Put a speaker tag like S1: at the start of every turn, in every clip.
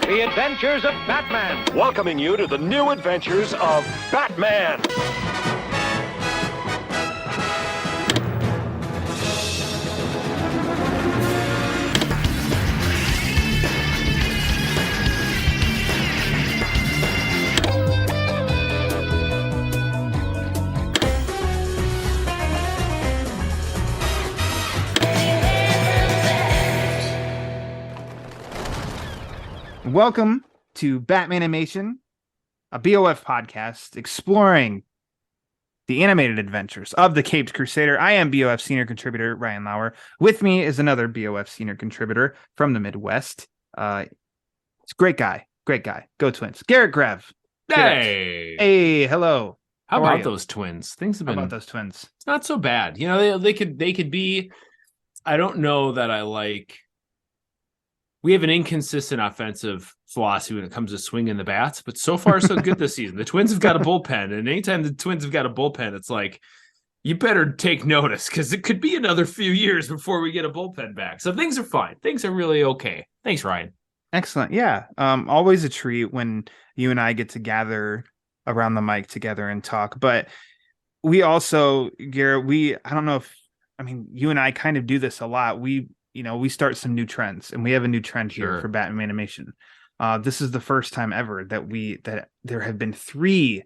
S1: The Adventures of Batman.
S2: Welcoming you to the new adventures of Batman.
S3: Welcome to Batmanimation, a BOF podcast exploring the animated adventures of the Caped Crusader. I am BOF senior contributor Ryan Lauer. With me is another BOF senior contributor from the Midwest. It's a great guy. Go Twins. Garret Grev.
S4: Hey.
S3: Hey, hello.
S4: How
S3: are
S4: about
S3: you?
S4: those twins? Things have
S3: How
S4: been
S3: about those twins?
S4: It's not so bad. You know, they could be. I don't know that I like. We have an inconsistent offensive philosophy when it comes to swinging the bats, but so far so good this season. The Twins have got a bullpen, and anytime the Twins have got a bullpen, it's like you better take notice because it could be another few years before we get a bullpen back. So things are fine. Things are really okay. Thanks, Ryan.
S3: Excellent. Yeah. Always a treat when you and I get to gather around the mic together and talk. But we also, Garret, I don't know if, you and I kind of do this a lot. We start some new trends, and we have a new trend here for Batmanimation. This is the first time ever that there have been 3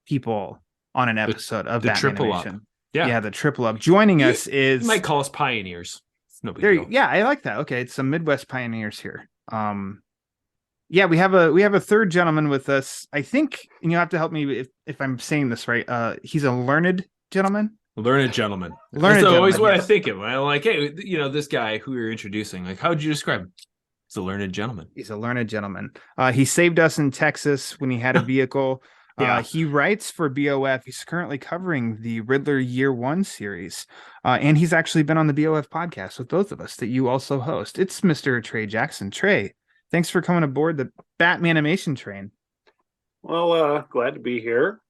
S3: people on an episode of
S4: the triple up.
S3: Batmanimation. Yeah, the triple up. Joining us is,
S4: you might call us pioneers. It's no big deal.
S3: Yeah, I like that. Okay, it's some Midwest pioneers here. Yeah, we have a third gentleman with us. I think, and you'll have to help me if I'm saying this right. He's a learned gentleman.
S4: Learned gentleman.
S3: That's
S4: always what I think of. I'm like, hey, this guy who you're introducing, like, how would you describe him? He's a learned gentleman.
S3: He's a learned gentleman. He saved us in Texas when he had a vehicle.
S4: Yeah.
S3: He writes for BOF. He's currently covering the Riddler Year 1 series. And he's actually been on the BOF podcast with both of us that you also host. It's Mr. Trey Jackson. Trey, thanks for coming aboard the Batmanimation train.
S5: Well, glad to be here.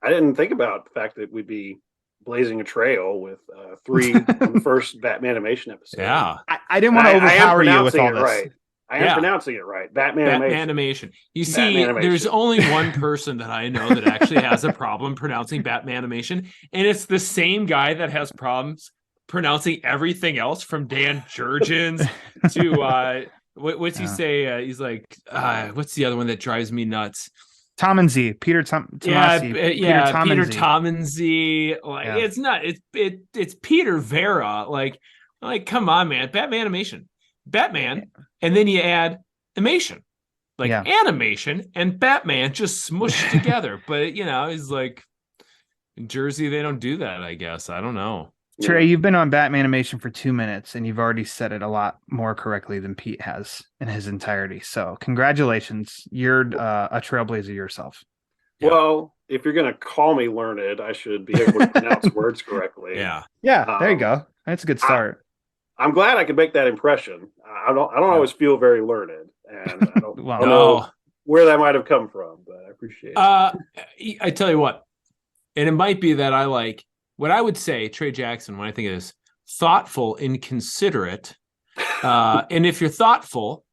S5: I didn't think about the fact that we'd be blazing a trail with 3 on the first Batmanimation episode.
S4: Yeah.
S3: I didn't want to overpower you with all this.
S5: Right. I am pronouncing it right.
S4: Batmanimation. You see, there's only one person that I know that actually has a problem pronouncing Batmanimation, and it's the same guy that has problems pronouncing everything else, from Dan Jurgens to what's he say? He's like, what's the other one that drives me nuts?
S3: Tommenzi, Peter
S4: Tommenzi. Like, it's not. It's Peter Vera. Like, come on, man. Batmanimation, Batman, and then you add animation, animation and Batman just smushed together. But he's like, in Jersey they don't do that. I guess I don't know.
S3: Trey, you've been on Batmanimation for 2 minutes, and you've already said it a lot more correctly than Pete has in his entirety. So congratulations. You're a trailblazer yourself.
S5: Yeah. Well, if you're going to call me learned, I should be able to pronounce words correctly.
S3: Yeah, there you go. That's a good start.
S5: I'm glad I could make that impression. I don't always feel very learned, and I don't know where that might have come from, but I appreciate it.
S4: I tell you what, and it might be that I like, what I would say, Trey Jackson, when I think of this, thoughtful and considerate. And if you're thoughtful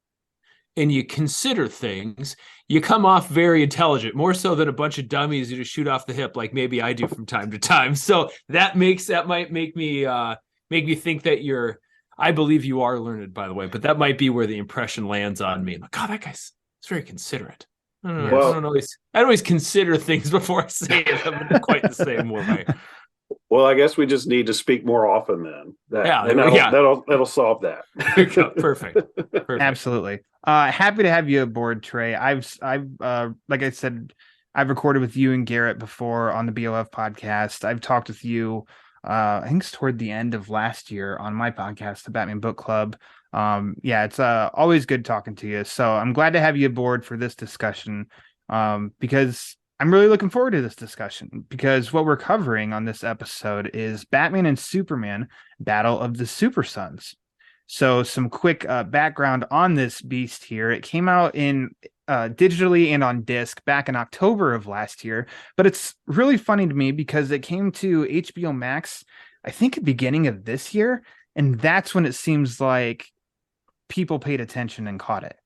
S4: and you consider things, you come off very intelligent, more so than a bunch of dummies who just shoot off the hip like maybe I do from time to time. So that might make me think that I believe you are learned, by the way, but that might be where the impression lands on me. I'm like, God, that guy's very considerate. I don't know. I don't always consider things before I say it. I'm not quite the same way.
S5: Well, I guess we just need to speak more often then. That'll solve that.
S4: Perfect.
S3: Absolutely. Happy to have you aboard, Trey. I've like I said, I've recorded with you and Garret before on the BOF podcast. I've talked with you, I think it's toward the end of last year on my podcast, the Batman Book Club. It's always good talking to you. So I'm glad to have you aboard for this discussion, because I'm really looking forward to this discussion, because what we're covering on this episode is Batman and Superman Battle of the SUPERSONS. So some quick background on this beast here. It came out in digitally and on disc back in October of last year, but it's really funny to me because it came to HBO Max, I think, at the beginning of this year, and that's when it seems like people paid attention and caught it.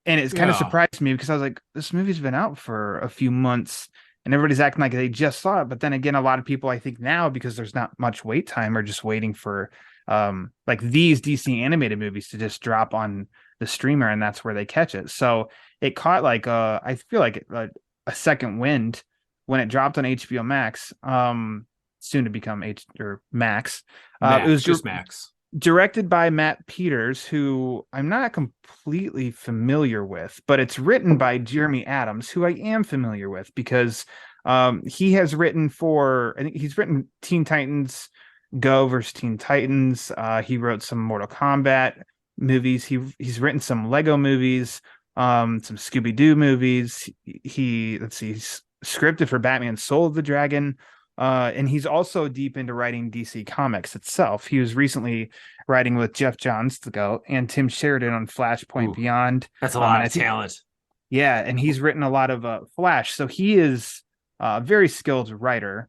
S3: And it's kind of surprised me because I was like, this movie's been out for a few months and everybody's acting like they just saw it. But then again, a lot of people, I think now, because there's not much wait time, are just waiting for like these DC animated movies to just drop on the streamer, and that's where they catch it. So it caught like I feel like a second wind when it dropped on HBO Max, soon to become Max.
S4: Max.
S3: It was
S4: just Max.
S3: Directed by Matt Peters, who I'm not completely familiar with, but it's written by Jeremy Adams, who I am familiar with because he has written I think he's written Teen Titans Go versus Teen Titans. He wrote some Mortal Kombat movies. He's written some Lego movies, some Scooby-Doo movies. He's scripted for Batman Soul of the Dragon. And he's also deep into writing DC Comics itself. He was recently writing with Jeff Johns, the GOAT, and Tim Sheridan on Flashpoint Beyond.
S4: That's a lot of talent.
S3: Yeah, and he's written a lot of Flash. So he is a very skilled writer.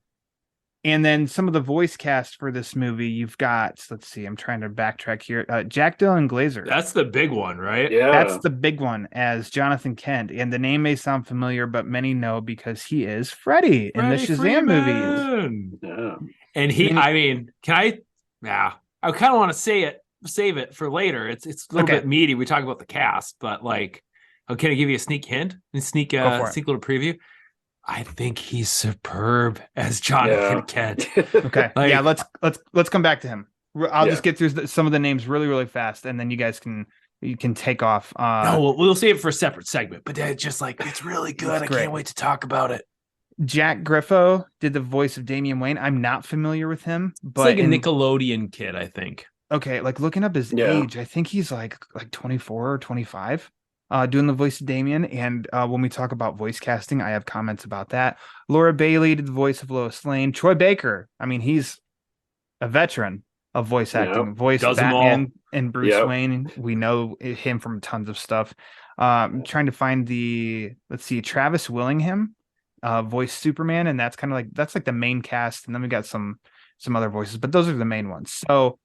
S3: And then some of the voice cast for this movie, you've got, let's see, I'm trying to backtrack here. Jack Dylan Glazer.
S4: That's the big one, right?
S5: Yeah.
S3: That's the big one as Jonathan Kent. And the name may sound familiar, but many know because he is Freddy in the Shazam movies.
S5: Yeah.
S4: And I kind of want to save it for later. It's a little bit meaty. We talk about the cast, but like, can I give you a sneak hint and sneak little preview? I think he's superb as Jonathan Kent.
S3: Okay. Let's come back to him. I'll just get through some of the names really, really fast, and then you guys can take off.
S4: No, we'll save it for a separate segment, but it's just like, it's really good. I can't wait to talk about it.
S3: Jack Griffo did the voice of Damian Wayne. I'm not familiar with him, but
S4: it's like a Nickelodeon kid, I think.
S3: Okay, like looking up his age, I think he's like 24 or 25. Doing the voice of Damien, and when we talk about voice casting, I have comments about that. Laura Bailey did the voice of Lois Lane. Troy Baker, I mean, he's a veteran of voice acting. Voice of Batman and Bruce Wayne. We know him from tons of stuff. I'm trying to find Travis Willingham, voice Superman, and that's like the main cast, and then we got some other voices, but those are the main ones. So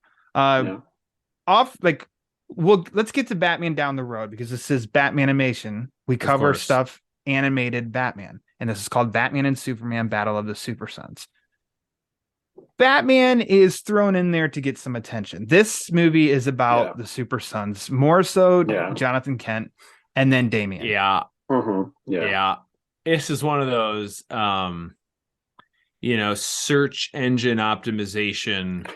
S3: let's get to Batman down the road because this is Batmanimation. We cover stuff animated Batman, and this is called Batman and Superman Battle of the Super Sons. Batman is thrown in there to get some attention. This movie is about the Super Sons, more so Jonathan Kent and then Damian.
S4: Yeah. This is one of those search engine optimization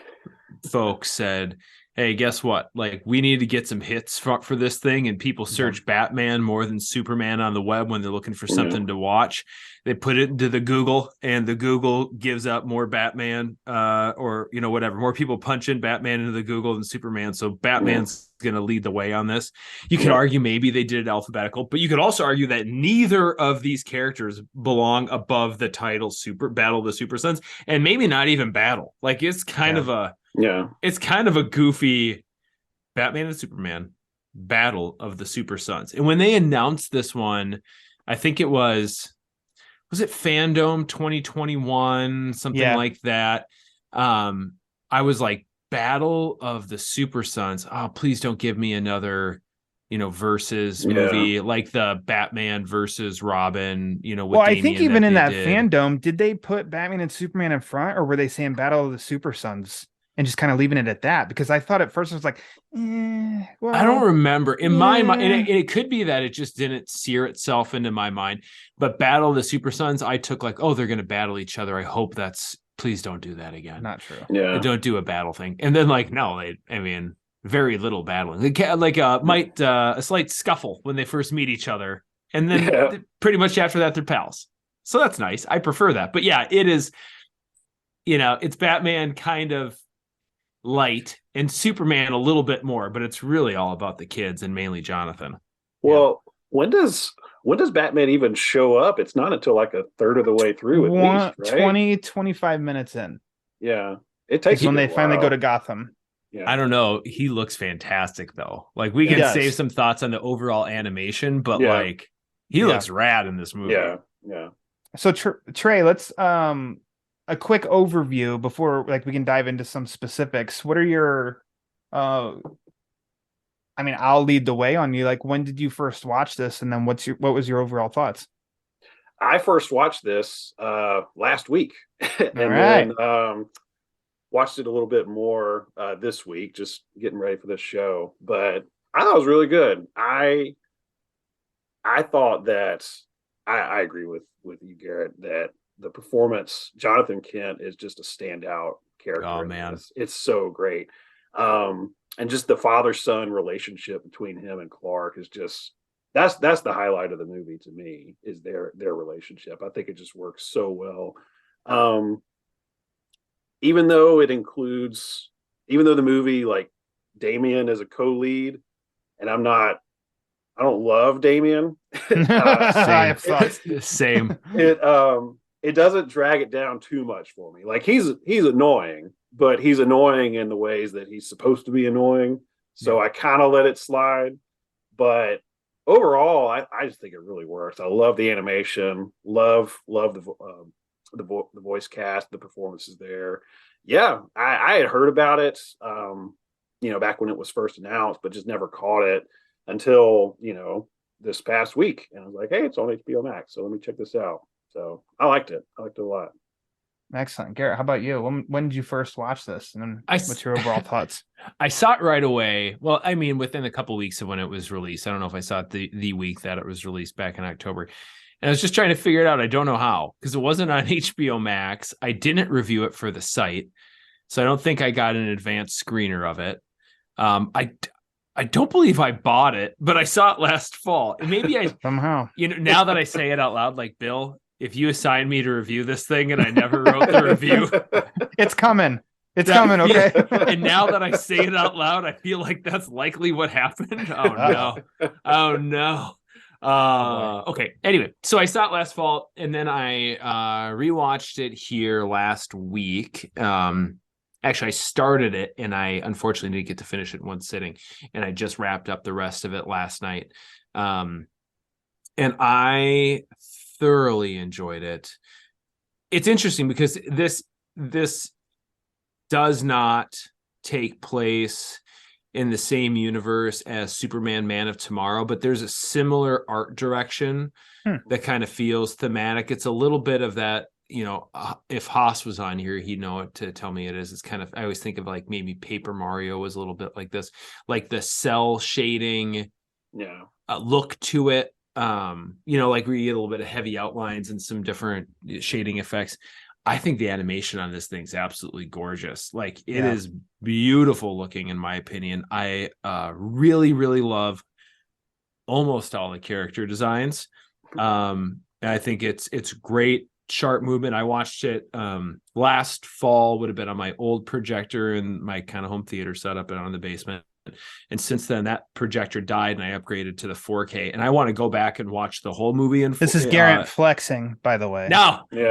S4: folks said, hey, guess what? Like, we need to get some hits for this thing, and people search Batman more than Superman on the web when they're looking for something to watch. They put it into the Google, and the Google gives up more Batman, or whatever. More people punch in Batman into the Google than Superman. So Batman's going to lead the way on this. You could argue maybe they did it alphabetical, but you could also argue that neither of these characters belong above the title Battle of the Super Sons, and maybe not even Battle. Like, it's kind of it's kind of a goofy Batman and Superman Battle of the Super Sons. And when they announced this one, I think it was it Fandom 2021, something like that. I was like, Battle of the Super Sons. Oh, please don't give me another, versus movie like the Batman versus Robin, with
S3: I think even in that Fandom, did they put Batman and Superman in front, or were they saying Battle of the Super Sons and just kind of leaving it at that? Because I thought at first it was like,
S4: I don't remember in my mind. And it could be that it just didn't sear itself into my mind. But Battle of the Super Sons, I took like, oh, they're going to battle each other. I hope please don't do that again.
S3: Not true.
S4: Yeah. Don't do a battle thing. And then very little battling. Like a slight scuffle when they first meet each other. And then pretty much after that, they're pals. So that's nice. I prefer that. But yeah, it is, it's Batman kind of light and Superman a little bit more, but it's really all about the kids and mainly Jonathan.
S5: Well, when does Batman even show up? It's not until like a third of the way through, at least, right?
S3: 25 minutes in.
S5: Yeah. It takes
S3: when they finally go to Gotham.
S5: Yeah.
S4: I don't know. He looks fantastic though. Like, we can save some thoughts on the overall animation, but like, he looks rad in this movie.
S5: Yeah. Yeah.
S3: So Trey, let's a quick overview before we can dive into some specifics. What are your I mean, I'll lead the way on you. Like, when did you first watch this, and then what was your overall thoughts?
S5: I first watched this last week, and
S3: right.
S5: then watched it a little bit more this week, just getting ready for this show. But I thought it was really good. I thought that I agree with you, Garrett, that the performance, Jonathan Kent is just a standout character.
S4: Oh man,
S5: it's so great. And just the father-son relationship between him and Clark is just that's the highlight of the movie to me, is their relationship. I think it just works so well. Even though the movie, like, Damien is a co-lead, and I don't love Damien.
S3: I have thoughts.
S4: Same.
S5: It doesn't drag it down too much for me. Like, he's annoying, but he's annoying in the ways that he's supposed to be annoying. So I kind of let it slide. But overall, I just think it really works. I love the animation, love the voice cast, the performances there. Yeah, I had heard about it, back when it was first announced, but just never caught it until, this past week. And I was like, hey, it's on HBO Max, so let me check this out. So I liked it. I liked it a lot.
S3: Excellent. Garrett, how about you? When did you first watch this? And then what's your overall thoughts?
S4: I saw it right away. Well, I mean, within a couple of weeks of when it was released. I don't know if I saw it the week that it was released back in October. And I was just trying to figure it out. I don't know how, because it wasn't on HBO Max. I didn't review it for the site, so I don't think I got an advanced screener of it. I don't believe I bought it, but I saw it last fall. And maybe I
S3: somehow,
S4: now that I say it out loud, like, Bill, if you assigned me to review this thing and I never wrote the review,
S3: it's coming. It's coming. Okay.
S4: And now that I say it out loud, I feel like that's likely what happened. Oh no. Oh no. Okay. Anyway, so I saw it last fall, and then I rewatched it here last week. Actually, I started it, and I unfortunately didn't get to finish it in one sitting, and I just wrapped up the rest of it last night. And I thoroughly enjoyed it. It's interesting because this does not take place in the same universe as Superman Man of Tomorrow, but there's a similar art direction that kind of feels thematic. It's a little bit of that, if Haas was on here, he'd know it to tell me it is. It's kind of, I always think of like maybe Paper Mario was a little bit like this, like the cell shading look to it. Like we get a little bit of heavy outlines and some different shading effects. I think the animation on this thing's absolutely gorgeous. Like, it is beautiful looking, in my opinion. I really, really love almost all the character designs. And I think it's great, sharp movement. I watched it last fall, would have been on my old projector in my kind of home theater setup and on the basement. And since then, that projector died, and I upgraded to the 4K. And I want to go back and watch the whole movie.
S3: This is Garrett flexing, by the way.
S4: No,
S3: geez.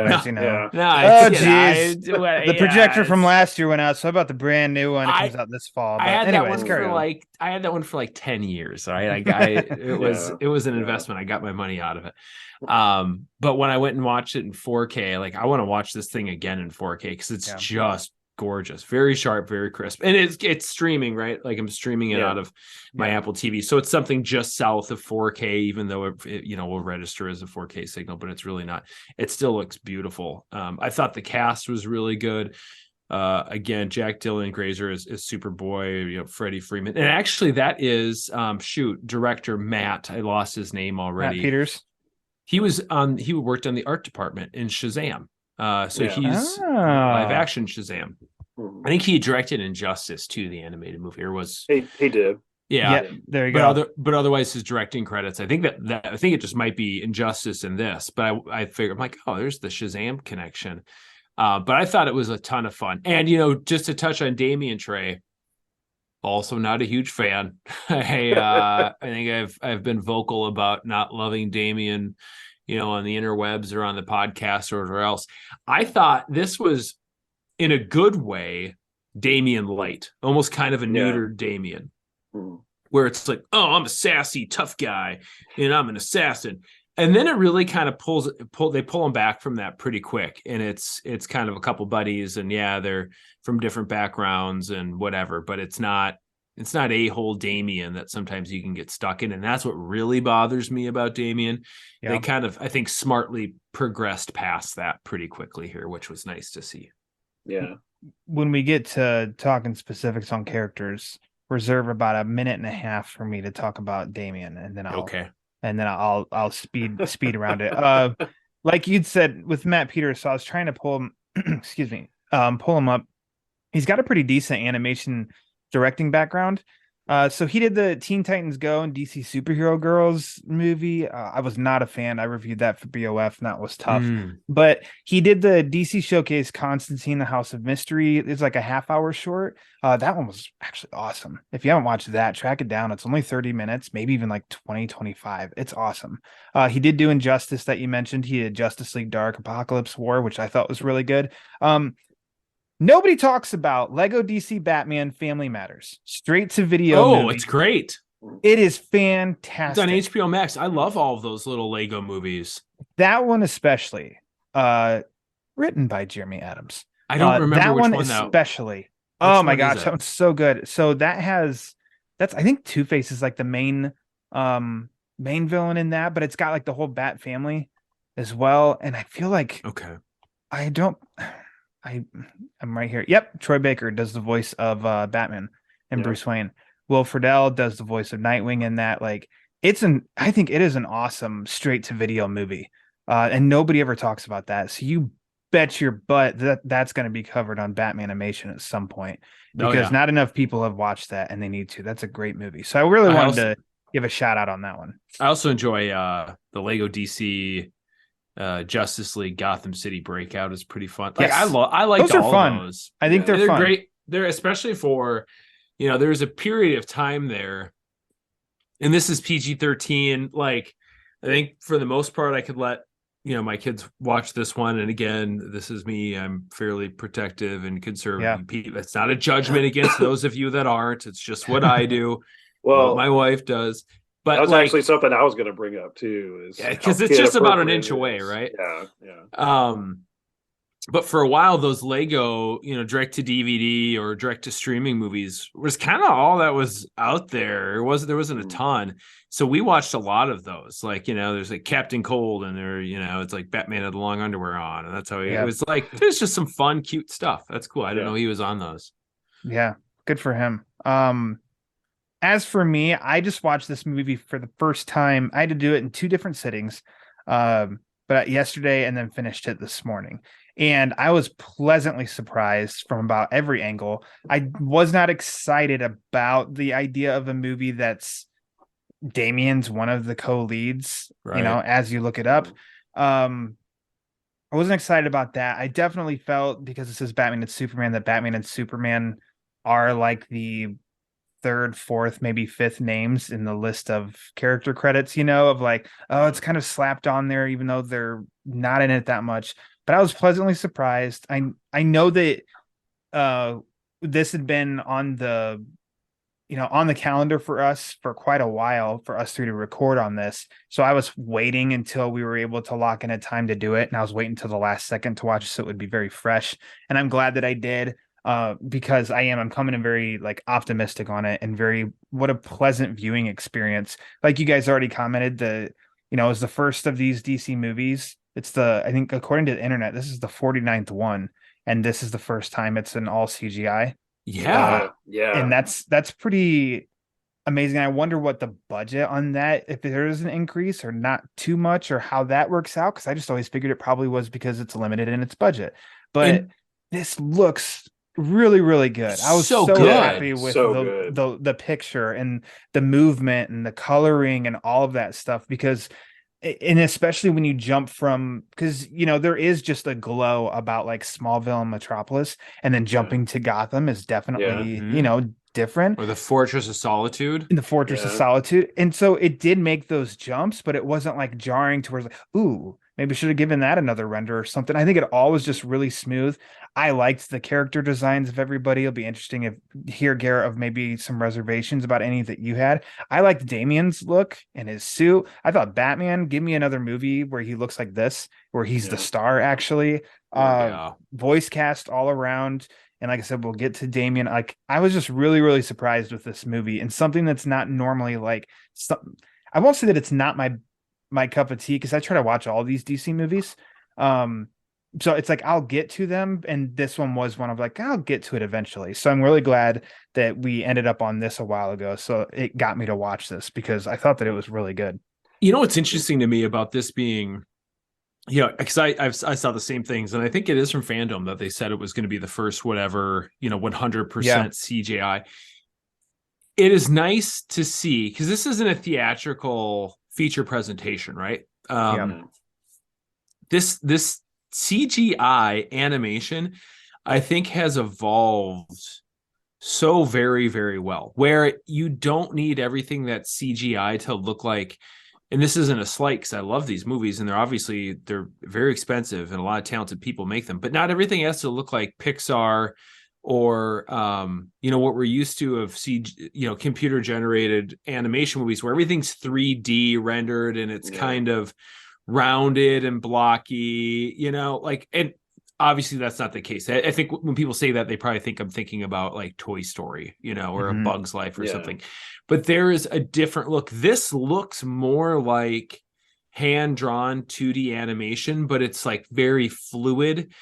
S3: The projector from last year went out. So how about the brand new one? It comes out this fall.
S4: I had that one for like 10 years. Right, it was an investment. I got my money out of it. But when I went and watched it in 4K, like, I want to watch this thing again in 4K because it's just gorgeous, very sharp, very crisp, and it's streaming, right? Like, I'm streaming it out of my Apple TV, so it's something just south of 4K, even though it will register as a 4K signal, but it's really not. It still looks beautiful. I thought the cast was really good. Again, Jack Dylan Grazer is Superboy, Freddie Freeman, and actually that is director Matt. I lost his name already.
S3: Matt Peters.
S4: He worked on the art department in Shazam. He's live action Shazam. I think he directed Injustice too, the animated movie, or was
S5: he did.
S3: Yeah, there you go.
S4: But otherwise, his directing credits, I think I think it just might be Injustice in this. But I figured, I'm like, oh, there's the Shazam connection. But I thought it was a ton of fun. And just to touch on Damien, Trey, also not a huge fan. I think I've been vocal about not loving Damien, on the interwebs or on the podcast or whatever else. I thought this was, in a good way, Damien light, almost kind of a neutered Damien, where it's like, oh, I'm a sassy, tough guy, and I'm an assassin. And then it really kind of they pull him back from that pretty quick. And it's kind of a couple buddies, and they're from different backgrounds and whatever, but it's not It's not a-hole Damian that sometimes you can get stuck in. And that's what really bothers me about Damian.
S3: Yeah.
S4: They kind of, I think, smartly progressed past that pretty quickly here, which was nice to see.
S5: Yeah.
S3: When we get to talking specifics on characters, reserve about a minute and a half for me to talk about Damian, and then I'll speed around it. Like you'd said with Matt Peters, so I was trying to pull him, pull him up. He's got a pretty decent animation directing background. So he did the Teen Titans Go and DC Superhero Girls movie. I was not a fan. I reviewed that for BOF, and that was tough. But he did the DC Showcase Constantine, the House of Mystery. It's like a half-hour short. That one was actually awesome. If you haven't watched that, track it down. It's only 30 minutes, maybe even like 20, 25. It's awesome. He did do Injustice that you mentioned. He did Justice League Dark Apocalypse War, which I thought was really good. Nobody talks about Lego DC Batman Family Matters. Straight to video. Movie.
S4: It's great.
S3: It is fantastic.
S4: It's on HBO Max. I love all of those little Lego movies.
S3: That one especially. Written by Jeremy Adams.
S4: I don't remember
S3: that
S4: which one
S3: especially. Oh my gosh, that one's so good. So that's I think Two-Face is like the main villain in that, but it's got like the whole Bat family as well. And I feel like I'm right here. Yep. Troy Baker does the voice of Batman and Bruce Wayne. Will Friedle does the voice of Nightwing in that. Like I think it is an awesome straight to video movie. And nobody ever talks about that. So you bet your butt that's going to be covered on Batmanimation at some point, because not enough people have watched that, and they need to. That's a great movie. So I really wanted to give a shout out on that one.
S4: I also enjoy the Lego DC Justice League Gotham City Breakout is pretty fun. Like I like
S3: those are fun.
S4: Those.
S3: I think they're fun.
S4: Great. They're especially for, there's a period of time there, and this is PG-13. Like, I think for the most part, I could let my kids watch this one. And again, this is me. I'm fairly protective and conservative. It's not a judgment against those of you that aren't. It's just what I do.
S5: Well,
S4: my wife does. But
S5: that was actually something I was going to bring up too.
S4: Because it's just about an inch away, right?
S5: Yeah.
S4: But for a while, those Lego, direct to DVD or direct to streaming movies was kind of all that was out there. There wasn't a ton. So we watched a lot of those. Like, there's like Captain Cold, and there, it's like Batman had the long underwear on, and that's how it was like. There's just some fun, cute stuff. That's cool. I didn't know he was on those. Yeah,
S3: good for him. As for me, I just watched this movie for the first time. I had to do it in 2 different sittings, but yesterday and then finished it this morning. And I was pleasantly surprised from about every angle. I was not excited about the idea of a movie that's Damian's one of the co-leads, as you look it up. I wasn't excited about that. I definitely felt, because it says Batman and Superman, that Batman and Superman are like the 3rd, 4th, maybe 5th names in the list of character credits, of like, oh, it's kind of slapped on there, even though they're not in it that much. But I was pleasantly surprised. I know that this had been on the calendar for us for quite a while for us 3 to record on this. So I was waiting until we were able to lock in a time to do it. And I was waiting until the last second to watch, so it would be very fresh. And I'm glad that I did. Because I'm coming in very like optimistic on it, and what a pleasant viewing experience. Like you guys already commented, it was the first of these DC movies. It's I think according to the internet, this is the 49th one, and this is the first time it's an all CGI.
S4: Yeah.
S3: And that's pretty amazing. I wonder what the budget on that, if there is an increase or not too much, or how that works out. Cause I just always figured it probably was because it's limited in its budget, but this looks really, really good. I was so happy with the picture and the movement and the coloring and all of that stuff, because especially when you jump from, because there is just a glow about like Smallville and Metropolis, and then jumping to Gotham is definitely different.
S4: Or the Fortress of Solitude.
S3: In the Fortress of Solitude. And so it did make those jumps, but it wasn't like jarring to where it's like, ooh, maybe should have given that another render or something. I think it all was just really smooth. I liked the character designs of everybody. It'll be interesting if hear Garret of maybe some reservations about any that you had. I liked Damian's look and his suit. I thought Batman, give me another movie where he looks like this, where he's the star actually. Voice cast all around. And like I said, we'll get to Damien. Like I was just really, really surprised with this movie, and something that's not normally like. I won't say that it's not my cup of tea, because I try to watch all these DC movies. So it's like I'll get to them, and this one was one of like I'll get to it eventually. So I'm really glad that we ended up on this a while ago. So it got me to watch this because I thought that it was really good.
S4: You know what's interesting to me about this being, because I saw the same things, and I think it is from Fandom that they said it was going to be the first whatever 100% CGI. It is nice to see, because this isn't a theatrical feature presentation, right? This CGI animation, I think, has evolved so very, very well, where you don't need everything that's CGI to look like. And this isn't a slight, because I love these movies, and they're very expensive, and a lot of talented people make them. But not everything has to look like Pixar or what we're used to of computer generated animation movies, where everything's 3D rendered and it's kind of rounded and blocky, and obviously that's not the case. I think when people say that, they probably think I'm thinking about like Toy Story, or A Bug's Life or something. But there is a different look. This looks more like hand-drawn 2D animation, but it's like very fluid.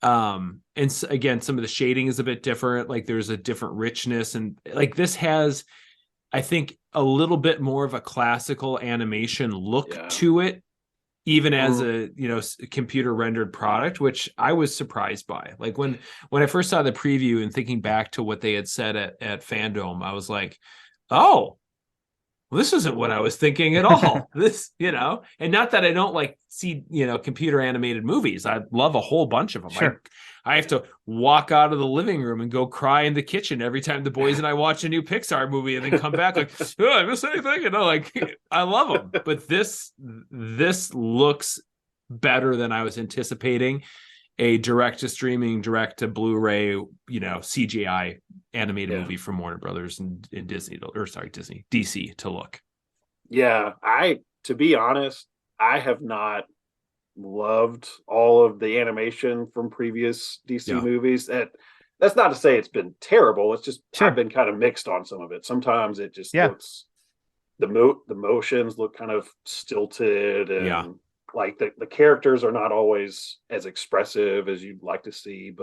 S4: And again, some of the shading is a bit different. Like there's a different richness, and like this has, I think, a little bit more of a classical animation look to it, even as a computer rendered product, which I was surprised by. Like when I first saw the preview and thinking back to what they had said at Fandom, I was like, oh, well, this isn't what I was thinking at all. This, and not that I don't like see, computer animated movies. I love a whole bunch of them.
S3: Sure.
S4: I have to walk out of the living room and go cry in the kitchen every time the boys and I watch a new Pixar movie, and then come back like, oh, I miss anything? I love them. But this looks better than I was anticipating. A direct to streaming, direct to Blu-ray, CGI animated movie from Warner Brothers and Disney, DC to look. Yeah,
S5: to be honest, I have not loved all of the animation from previous DC movies. That's not to say it's been terrible. It's just I've been kind of mixed on some of it. Sometimes it just looks, the motions look kind of stilted, and like the characters are not always as expressive as you'd like to see.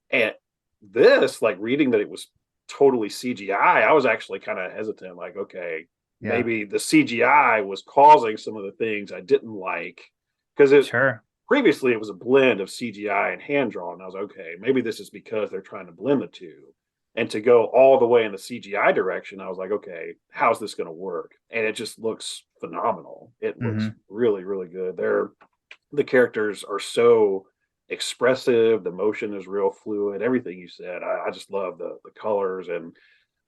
S5: And this, like reading that it was totally CGI, I was actually kind of hesitant. Like, okay, maybe the CGI was causing some of the things I didn't like, because previously it was a blend of CGI and hand drawn. I was okay, maybe this is because they're trying to blend the two. And to go all the way in the CGI direction, I was like, okay, how's this going to work? And it just looks phenomenal. It looks really, really good. The characters are so expressive. The motion is real fluid. Everything you said, I just love the colors, and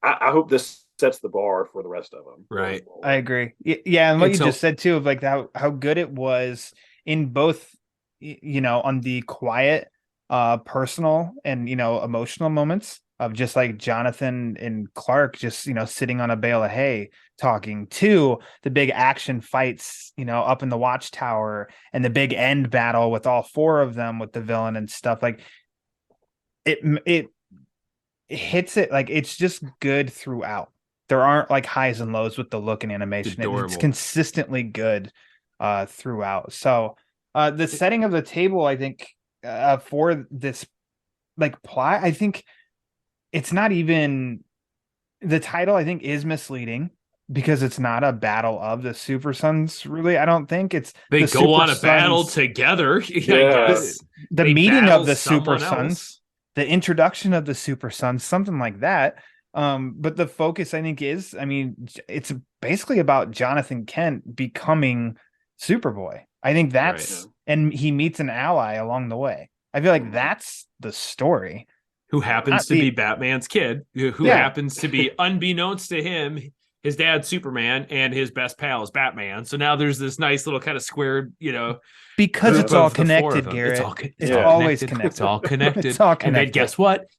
S5: I hope this sets the bar for the rest of them.
S4: Right.
S3: I agree. Yeah. And what you just said too, of like how good it was in both, on the quiet, personal and, emotional moments of just like Jonathan and Clark just, sitting on a bale of hay talking, to the big action fights, up in the watchtower, and the big end battle with all four of them with the villain and stuff. Like it hits it, like it's just good throughout. There aren't like highs and lows with the look and animation. It's consistently good throughout. So the setting of the table, I think, for this like plot, I think it's not even, the title I think is misleading, because it's not a battle of the Super Sons, really. I don't think it's
S4: they go on a battle together.
S3: The meeting of the Super Sons, the introduction of the Super Sons, something like that. But the focus, I think, is, it's basically about Jonathan Kent becoming Superboy. I think that's, and he meets an ally along the way. I feel like that's the story.
S4: Who happens to be Batman's kid, who happens to be, unbeknownst to him, his dad's Superman, and his best pal is Batman. So now there's this nice little kind of squared,
S3: because it's all connected, Garrett. It's always connected.
S4: It's all connected.
S3: It's all connected.
S4: And then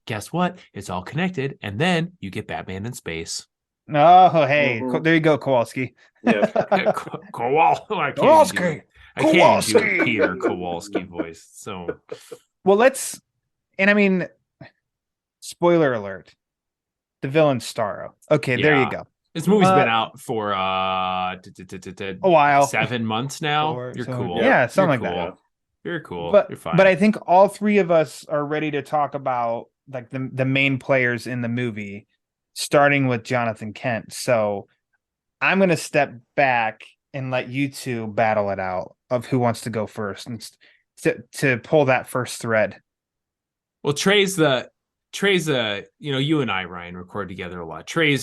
S4: guess what? It's all connected. And then you get Batman in space.
S3: Oh, hey, there you go, Kowalski.
S5: Yeah.
S3: Kowalski.
S4: I can't do a Peter Kowalski voice. So,
S3: well, spoiler alert, the villain's Starro. Okay, there you
S4: Yeah.
S3: go.
S4: This movie's been out for a
S3: while.
S4: 7 months now.
S3: Or
S4: You're
S3: so-
S4: cool.
S3: Yeah, something
S4: You're
S3: like
S4: cool.
S3: that.
S4: You're cool.
S3: But
S4: You're fine.
S3: but I think all three of us are ready to talk about like the main players in the movie, starting with Jonathan Kent. So I'm gonna step back and let you two battle it out of who wants to go first and to pull that first thread.
S4: Well, Trey's you and I, Ryan, record together a lot. Trey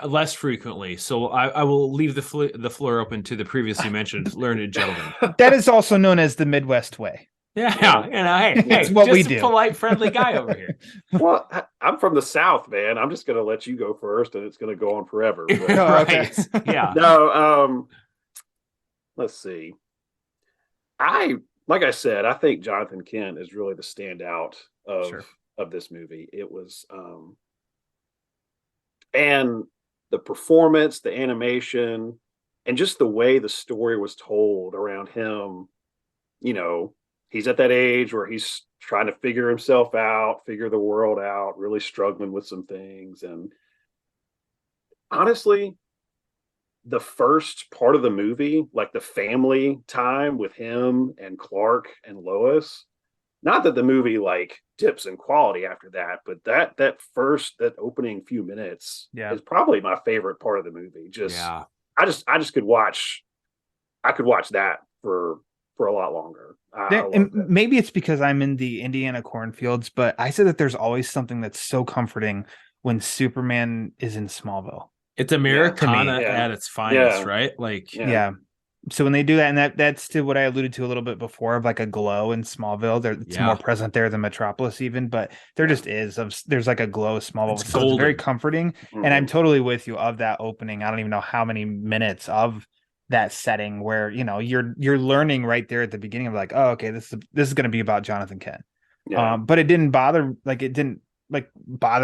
S4: less frequently, so I will leave the floor open to the previously mentioned learned gentleman.
S3: That is also known as the Midwest way.
S4: Yeah, hey,
S3: It's what
S4: just
S3: we
S4: a
S3: do.
S4: polite, friendly guy over here.
S5: Well, I'm from the South, man. I'm just going to let you go first, and it's going to go on forever. But,
S3: Oh, okay.
S4: Right? Yeah.
S5: no, let's see. Like I said, I think Jonathan Kent is really the standout of this movie. It was, and the performance, the animation, and just the way the story was told around him. You know, he's at that age where he's trying to figure himself out, figure the world out, really struggling with some things. And honestly, the first part of the movie, like the family time with him and Clark and Lois, not that the movie like dips in quality after that, but that opening few minutes is probably my favorite part of the movie. I just could watch that for a lot longer.
S3: And maybe it's because I'm in the Indiana cornfields, but I said that there's always something that's so comforting when Superman is in Smallville.
S4: It's Americana at its finest, right? Like,
S3: yeah. So when they do that, and that's to what I alluded to a little bit before of like a glow in Smallville. It's more present there than Metropolis even, but there just is. There's like a glow of Smallville. It's very comforting. Mm-hmm. And I'm totally with you of that opening. I don't even know how many minutes of that setting where, you know, you're learning right there at the beginning of like, oh, okay, this is going to be about Jonathan Kent. But it didn't bother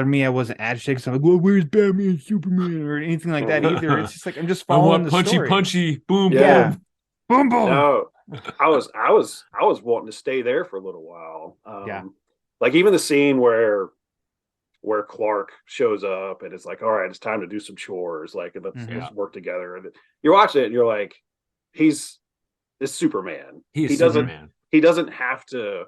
S3: me. I wasn't agitated. So I'm like, well, where's Batman and Superman or anything like that either. It's just like I'm just following the story.
S4: Punchy, boom,
S3: boom, boom.
S5: No, I was wanting to stay there for a little while. Like even the scene where Clark shows up and it's like, all right, it's time to do some chores. Like let's work together. And you're watching it and you're like, it's Superman. He doesn't have to,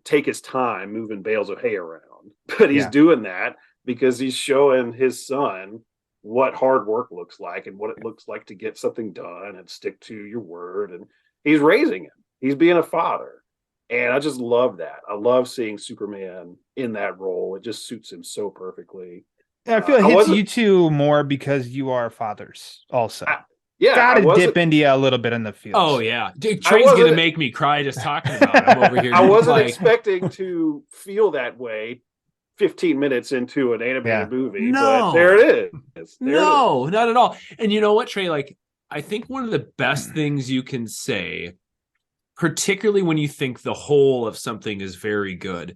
S5: take his time moving bales of hay around, but he's doing that because he's showing his son what hard work looks like and what it looks like to get something done and stick to your word. And he's raising him. He's being a father. And I just love that. I love seeing Superman in that role. It just suits him so perfectly.
S3: I feel it hits you two more because you are fathers also. Gotta dip India a little bit in the field.
S4: Oh yeah, Trey's gonna make me cry just talking about him over here.
S5: I wasn't expecting to feel that way 15 minutes into an animated movie, but there it is.
S4: Not at all. And you know what, Trey? Like, I think one of the best things you can say, particularly when you think the whole of something is very good,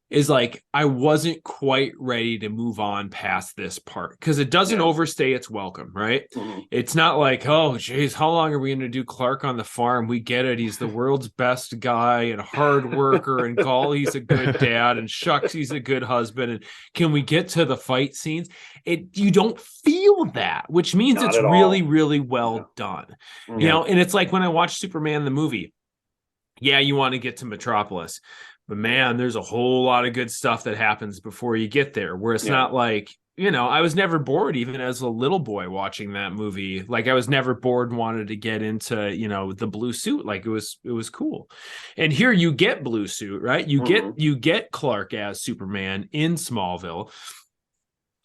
S4: is like, I wasn't quite ready to move on past this part because it doesn't overstay its welcome, right? Mm-hmm. It's not like, oh, geez, how long are we going to do Clark on the farm? We get it. He's the world's best guy and hard worker and he's a good dad and shucks, he's a good husband. And can we get to the fight scenes? You don't feel that, which means it's really, really well done. Mm-hmm. You know, and it's like when I watch Superman, the movie, you want to get to Metropolis. But man, there's a whole lot of good stuff that happens before you get there, where it's not like, I was never bored even as a little boy watching that movie. Like I was never bored and wanted to get into, the blue suit. Like it was cool. And here you get blue suit, right? You get Clark as Superman in Smallville,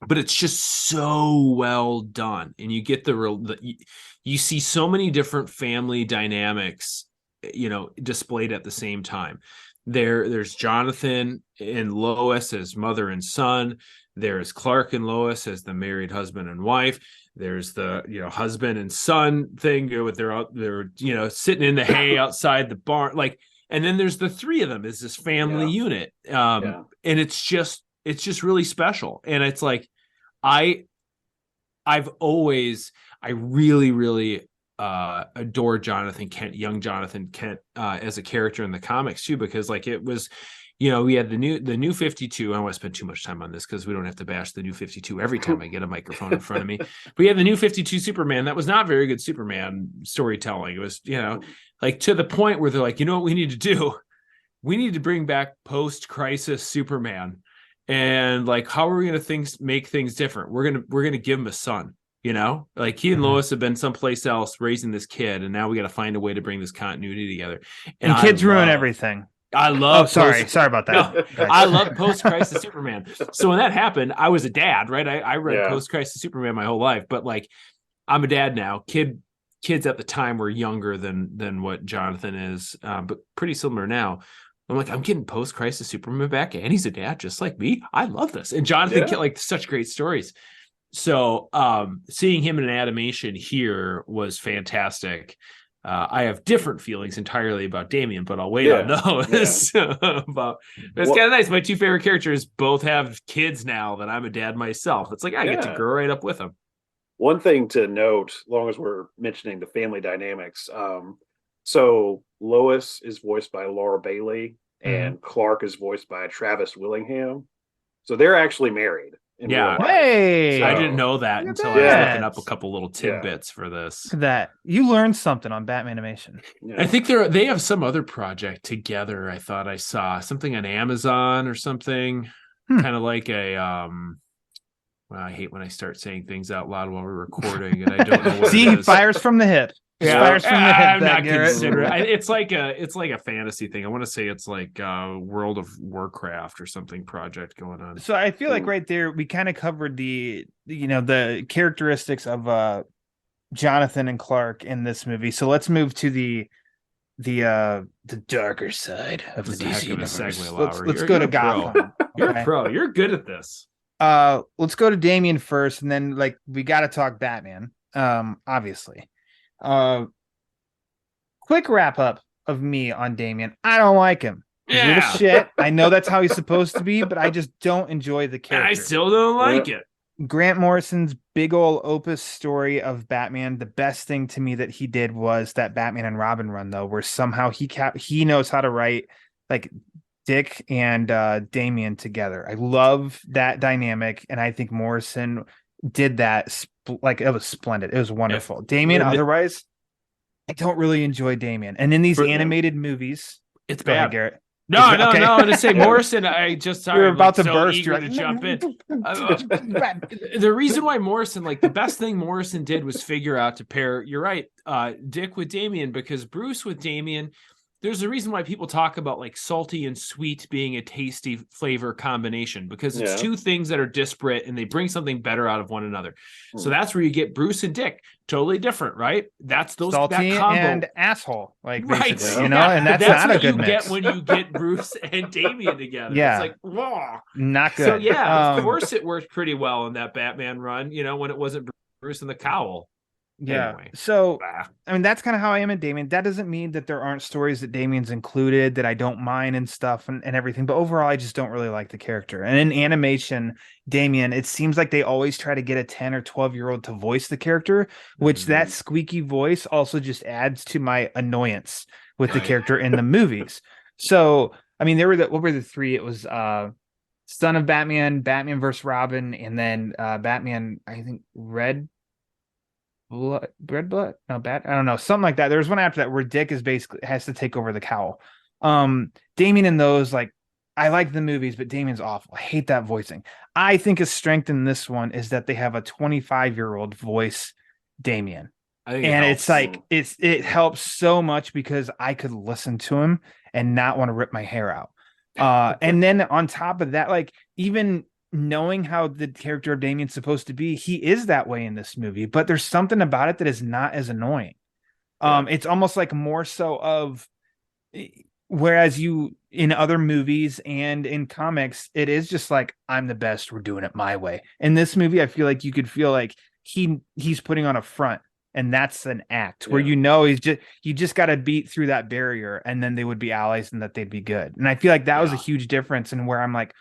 S4: but it's just so well done. And you get you see so many different family dynamics, displayed at the same time. There's Jonathan and Lois as mother and son. There's Clark and Lois as the married husband and wife. There's the husband and son thing with they're sitting in the hay outside the barn. Like, and then there's the three of them as this family unit. And it's just really special. And it's like I really, really adore Jonathan Kent, young Jonathan Kent, as a character in the comics too, because like it was, we had the new 52. I don't want to spend too much time on this because we don't have to bash the new 52 every time I get a microphone in front of me. We had the new 52 Superman. That was not very good Superman storytelling. It was, like to the point where they're like, you know what we need to do? We need to bring back post-crisis Superman. And like, how are we going to make things different? We're going to give him a son, like he and Lois have been someplace else raising this kid. And now we got to find a way to bring this continuity together.
S3: And kids ruin everything.
S4: I love.
S3: Sorry about that.
S4: No, I love post-crisis Superman. So when that happened, I was a dad, right? I read post-crisis Superman my whole life, but like, I'm a dad now. Kids at the time were younger than what Jonathan is, but pretty similar now. I'm like, I'm getting post-crisis Superman back, and he's a dad just like me. I love this, and Jonathan get like such great stories. So seeing him in an animation here was fantastic. I have different feelings entirely about Damian, but I'll wait on those. But it's kind of nice. My two favorite characters both have kids now that I'm a dad myself. It's like I get to grow right up with them.
S5: One thing to note, as long as we're mentioning the family dynamics, so Lois is voiced by Laura Bailey, and Clark is voiced by Travis Willingham. So they're actually married.
S3: Hey,
S4: I didn't know that until I was looking up a couple little tidbits for this.
S3: That you learned something on Batmanimation.
S4: I think they have some other project together. I thought I saw something on Amazon or something, kind of like a. Well, I hate when I start saying things out loud while we're recording, and I don't know what.
S3: See,
S4: it is.
S3: Fires from the hip. Fires from the hip.
S4: I'm not considering. It's like a fantasy thing. I want to say it's like World of Warcraft or something project going on.
S3: So I feel like right there we kind of covered the characteristics of Jonathan and Clark in this movie. So let's move to the darker side of the DC universe. Let's go to Gotham.
S4: You're a pro. You're good at this.
S3: Let's go to Damian first, and then like we got to talk Batman. Obviously. Quick wrap up of me on Damian. I don't like him. He's shit. I know that's how he's supposed to be, but I just don't enjoy the character.
S4: I still don't like it.
S3: Grant Morrison's big old opus story of Batman. The best thing to me that he did was that Batman and Robin run, though, where somehow he knows how to write like Dick and Damian together. I love that dynamic, and I think Morrison did that like it was splendid. It was wonderful. Damian, otherwise, I don't really enjoy Damian. And in these animated movies,
S4: it's bad.
S3: Ahead, Garrett.
S4: No. I'm to say Morrison. You're
S3: about to burst.
S4: Eager to jump in. The reason why Morrison, like the best thing Morrison did was figure out to pair. You're right, Dick with Damian, because Bruce with Damian. There's a reason why people talk about like salty and sweet being a tasty flavor combination, because it's two things that are disparate and they bring something better out of one another. So that's where you get Bruce and Dick, totally different, right? That's
S3: salty
S4: that combo.
S3: And asshole, like
S4: right,
S3: and that's not a good mix.
S4: Get when you get Bruce and Damian together.
S3: Yeah,
S4: it's like whoa,
S3: not good.
S4: So of course it worked pretty well in that Batman run. When it wasn't Bruce and the cowl.
S3: Yeah.
S4: Anyway.
S3: So, I mean, that's kind of how I am in Damian. That doesn't mean that there aren't stories that Damian's included that I don't mind and stuff and everything. But overall, I just don't really like the character. And in animation, Damian, it seems like they always try to get a 10 or 12-year-old to voice the character, which that squeaky voice also just adds to my annoyance with the character in the movies. So, I mean, what were the three? It was Son of Batman, Batman vs. Robin, and then Batman, I think, Red Blood? No, I don't know, something like that. There was one after that where Dick is basically has to take over the cowl. Damian in those, like, I like the movies, but Damian's awful. I hate that voicing. I think a strength in this one is that they have a 25-year-old voice Damian. It's like it helps so much because I could listen to him and not want to rip my hair out. And then on top of that, like, even knowing how the character of Damian's supposed to be, he is that way in this movie, but there's something about it that is not as annoying. It's almost like more so of, whereas you in other movies and in comics, it is just like, I'm the best, we're doing it my way. In this movie, I feel like you could feel like he's putting on a front, and that's an act where you just got to beat through that barrier, and then they would be allies and that they'd be good. And I feel like that was a huge difference in where I'm like,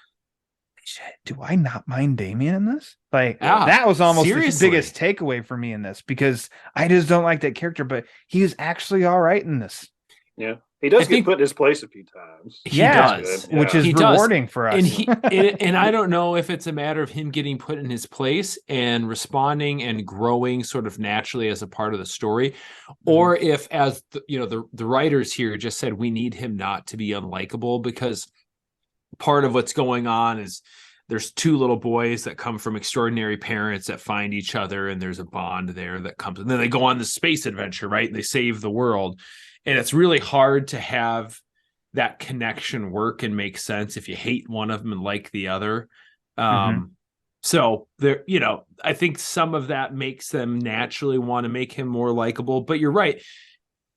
S3: shit, do I not mind Damian in this? Like, that was almost the biggest takeaway for me in this, because I just don't like that character, but he is actually all right in this.
S5: Yeah. He does
S4: I
S5: get
S4: think
S5: put in his place a few times.
S4: he
S3: Yeah,
S4: does.
S5: Yeah.
S3: which is
S4: He does.
S3: rewarding for us.
S4: And I don't know if it's a matter of him getting put in his place and responding and growing sort of naturally as a part of the story, or if, as the writers here just said, we need him not to be unlikable, because part of what's going on is there's two little boys that come from extraordinary parents that find each other, and there's a bond there that comes, and then they go on this space adventure, right? And they save the world. And it's really hard to have that connection work and make sense if you hate one of them and like the other. So there, I think some of that makes them naturally want to make him more likable. But you're right.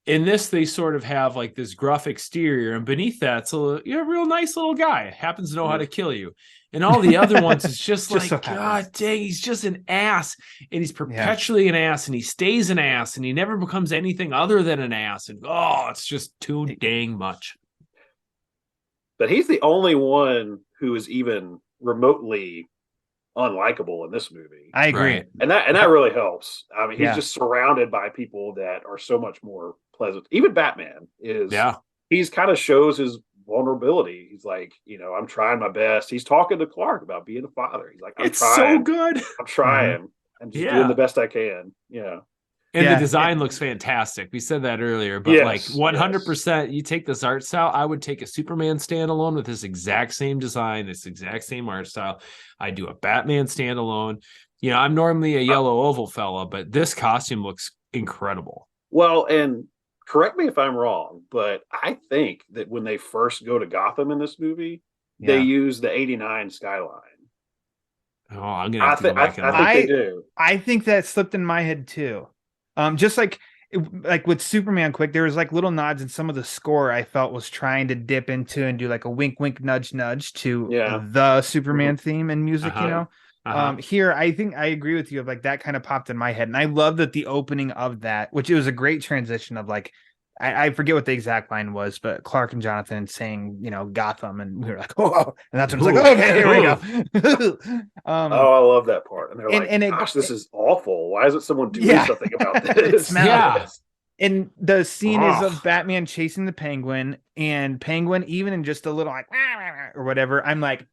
S4: In this, they sort of have like this gruff exterior, and beneath that's a real nice little guy. Happens to know how to kill you. And all the other ones, it's just like,
S3: so
S4: God dang, he's just an ass. And he's perpetually an ass, and he stays an ass, and he never becomes anything other than an ass. And it's just too dang much.
S5: But he's the only one who is even remotely unlikable in this movie.
S3: I agree.
S4: Right.
S5: And that really helps. I mean, he's
S3: Yeah.
S5: just surrounded by people that are so much more pleasant. Even Batman is.
S4: Yeah.
S5: He's kind of shows his vulnerability. He's like, I'm trying my best. He's talking to Clark about being a father. He's like,
S4: It's
S5: trying.
S4: so good.
S5: I'm trying. I'm just doing the best I can. Yeah.
S4: And
S3: Yeah.
S4: the design looks fantastic. We said that earlier, but
S5: Yes,
S4: like 100%, you take this art style. I would take a Superman standalone with this exact same design, this exact same art style. I do a Batman standalone. I'm normally a yellow oval fella, but this costume looks incredible.
S5: Well, and correct me if I'm wrong, but I think that when they first go to Gotham in this movie, they use the '89 skyline.
S4: Oh, I'm gonna have to go back and
S5: I think they do.
S3: I think that slipped in my head too. Just like with Superman Quick, there was like little nods in some of the score I felt was trying to dip into and do like a wink, wink, nudge, nudge to the Superman theme and music, Here, I think I agree with you of like that kind of popped in my head. And I love that the opening of that, which it was a great transition of like, I forget what the exact line was, but Clark and Jonathan saying, Gotham, and we were like, oh, and that's when it's like, okay, here we go.
S5: I love that part. And they're like, gosh, this is awful. Why isn't someone doing something about this?
S3: And the scene is of Batman chasing the Penguin, and Penguin, even in just a little like or whatever, I'm like,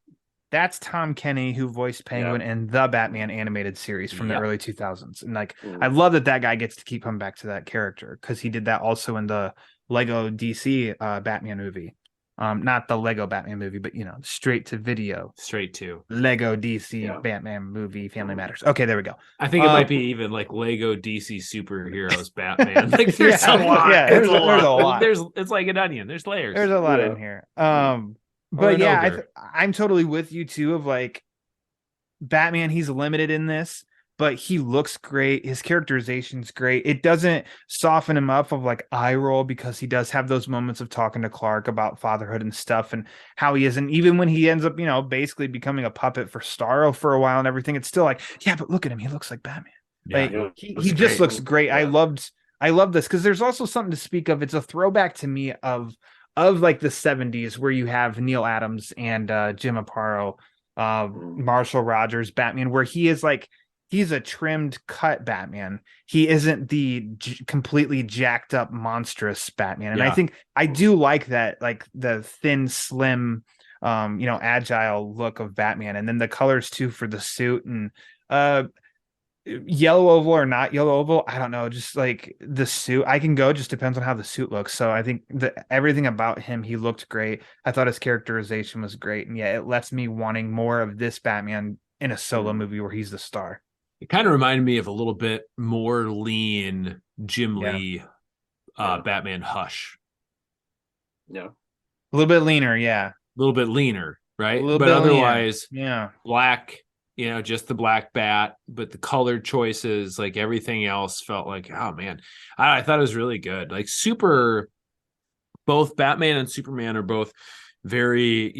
S3: that's Tom Kenny who voiced Penguin in the Batman animated series from the early 2000s. And like, I love that guy gets to keep coming back to that character, because he did that also in the Lego DC Batman movie. Not the Lego Batman movie, but straight to Lego DC Batman movie, Family Matters. Okay, there we go.
S4: I think it might be even like Lego DC superheroes Batman. Like there's a lot.
S3: Yeah, there's a lot.
S4: It's like an onion. There's layers.
S3: There's a lot in here. But I'm totally with you too of like Batman, he's limited in this, but he looks great. His characterization's great. It doesn't soften him up of like eye roll, because he does have those moments of talking to Clark about fatherhood and stuff and how he is. And even when he ends up, basically becoming a puppet for Starro for a while and everything, it's still like, yeah, but look at him. He looks like Batman. He just looks great. Yeah. I love this because there's also something to speak of. It's a throwback to me of like the 70s, where you have Neil Adams and Jim Aparo, Marshall Rogers Batman, where he is like, he's a trimmed cut Batman. He isn't the completely jacked up monstrous Batman. And I think I do like that, like the thin, slim, agile look of Batman. And then the colors too for the suit, and yellow oval or not yellow oval, I don't know, just like the suit I can go, just depends on how the suit looks. So I think that everything about him, he looked great. I thought his characterization was great, and it lets me wanting more of this Batman in a solo movie where he's the star.
S4: It kind of reminded me of a little bit more lean Jim Lee Batman Hush.
S3: A little bit leaner,
S4: a little bit leaner, right?
S3: But
S4: otherwise black, just the black bat, but the colored choices, like everything else felt like, oh man, I thought it was really good. Like both Batman and Superman are both very,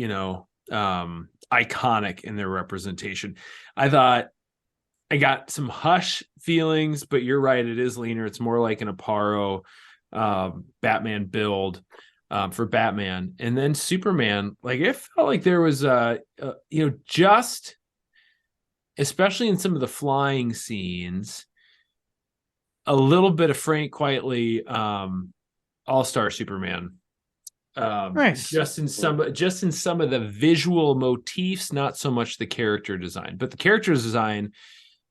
S4: iconic in their representation. I thought I got some Hush feelings, but you're right, it is leaner. It's more like an Aparo Batman build for Batman. And then Superman, like it felt like there was just, especially in some of the flying scenes, a little bit of Frank Quietly All-Star Superman
S3: Nice.
S4: Just in some of the visual motifs, not so much the character design. But the character design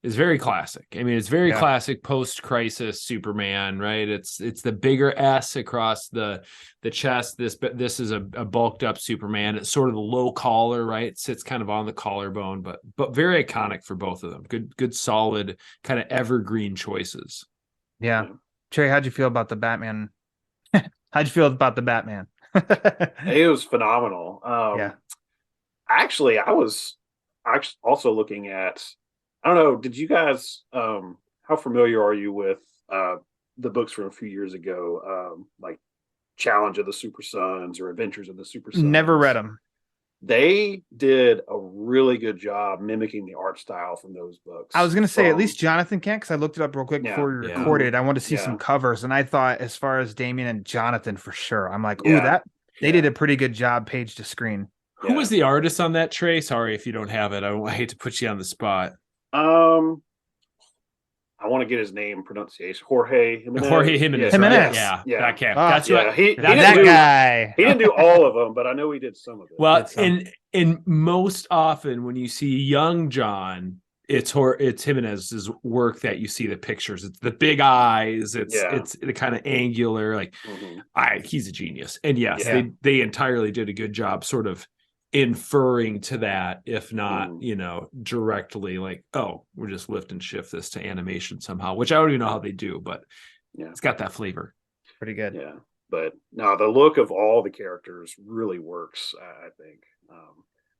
S4: is very classic. I mean, it's very classic post-crisis Superman, right? It's the bigger S across the chest. This is a bulked up Superman. It's sort of the low collar, right? It sits kind of on the collarbone, but very iconic for both of them. Good solid kind of evergreen choices.
S3: Yeah. Trey, how'd you feel about the Batman? How'd you feel about the Batman?
S5: It was phenomenal. Actually, I was also looking at, I don't know, did you guys, how familiar are you with the books from a few years ago, like Challenge of the Super Sons or Adventures of the Super Sons?
S3: Never read them.
S5: They did a really good job mimicking the art style from those books.
S3: I was going to say, at least Jonathan can, because I looked it up real quick before we recorded. I wanted to see some covers, and I thought, as far as Damian and Jonathan, for sure, I'm like, ooh, they did a pretty good job page to screen.
S4: Who was the artist on that, Trey? Sorry if you don't have it. I hate to put you on the spot.
S5: I want to get his name pronunciation. Jorge Jimenez.
S4: Jorge Jimenez.
S3: Jimenez.
S4: Right? Yeah.
S5: Okay.
S4: That's what
S5: He didn't do all of them, but I know he did some of it.
S4: Well, and most often when you see young John, it's Jimenez's work that you see the pictures. It's the big eyes. It's the kind of angular, like he's a genius. And yes, they entirely did a good job sort of inferring to that, if not, directly, like, oh, we're just lift and shift this to animation somehow, which I don't even know how they do, but it's got that flavor.
S3: Pretty good.
S5: Yeah. But no, the look of all the characters really works, I think.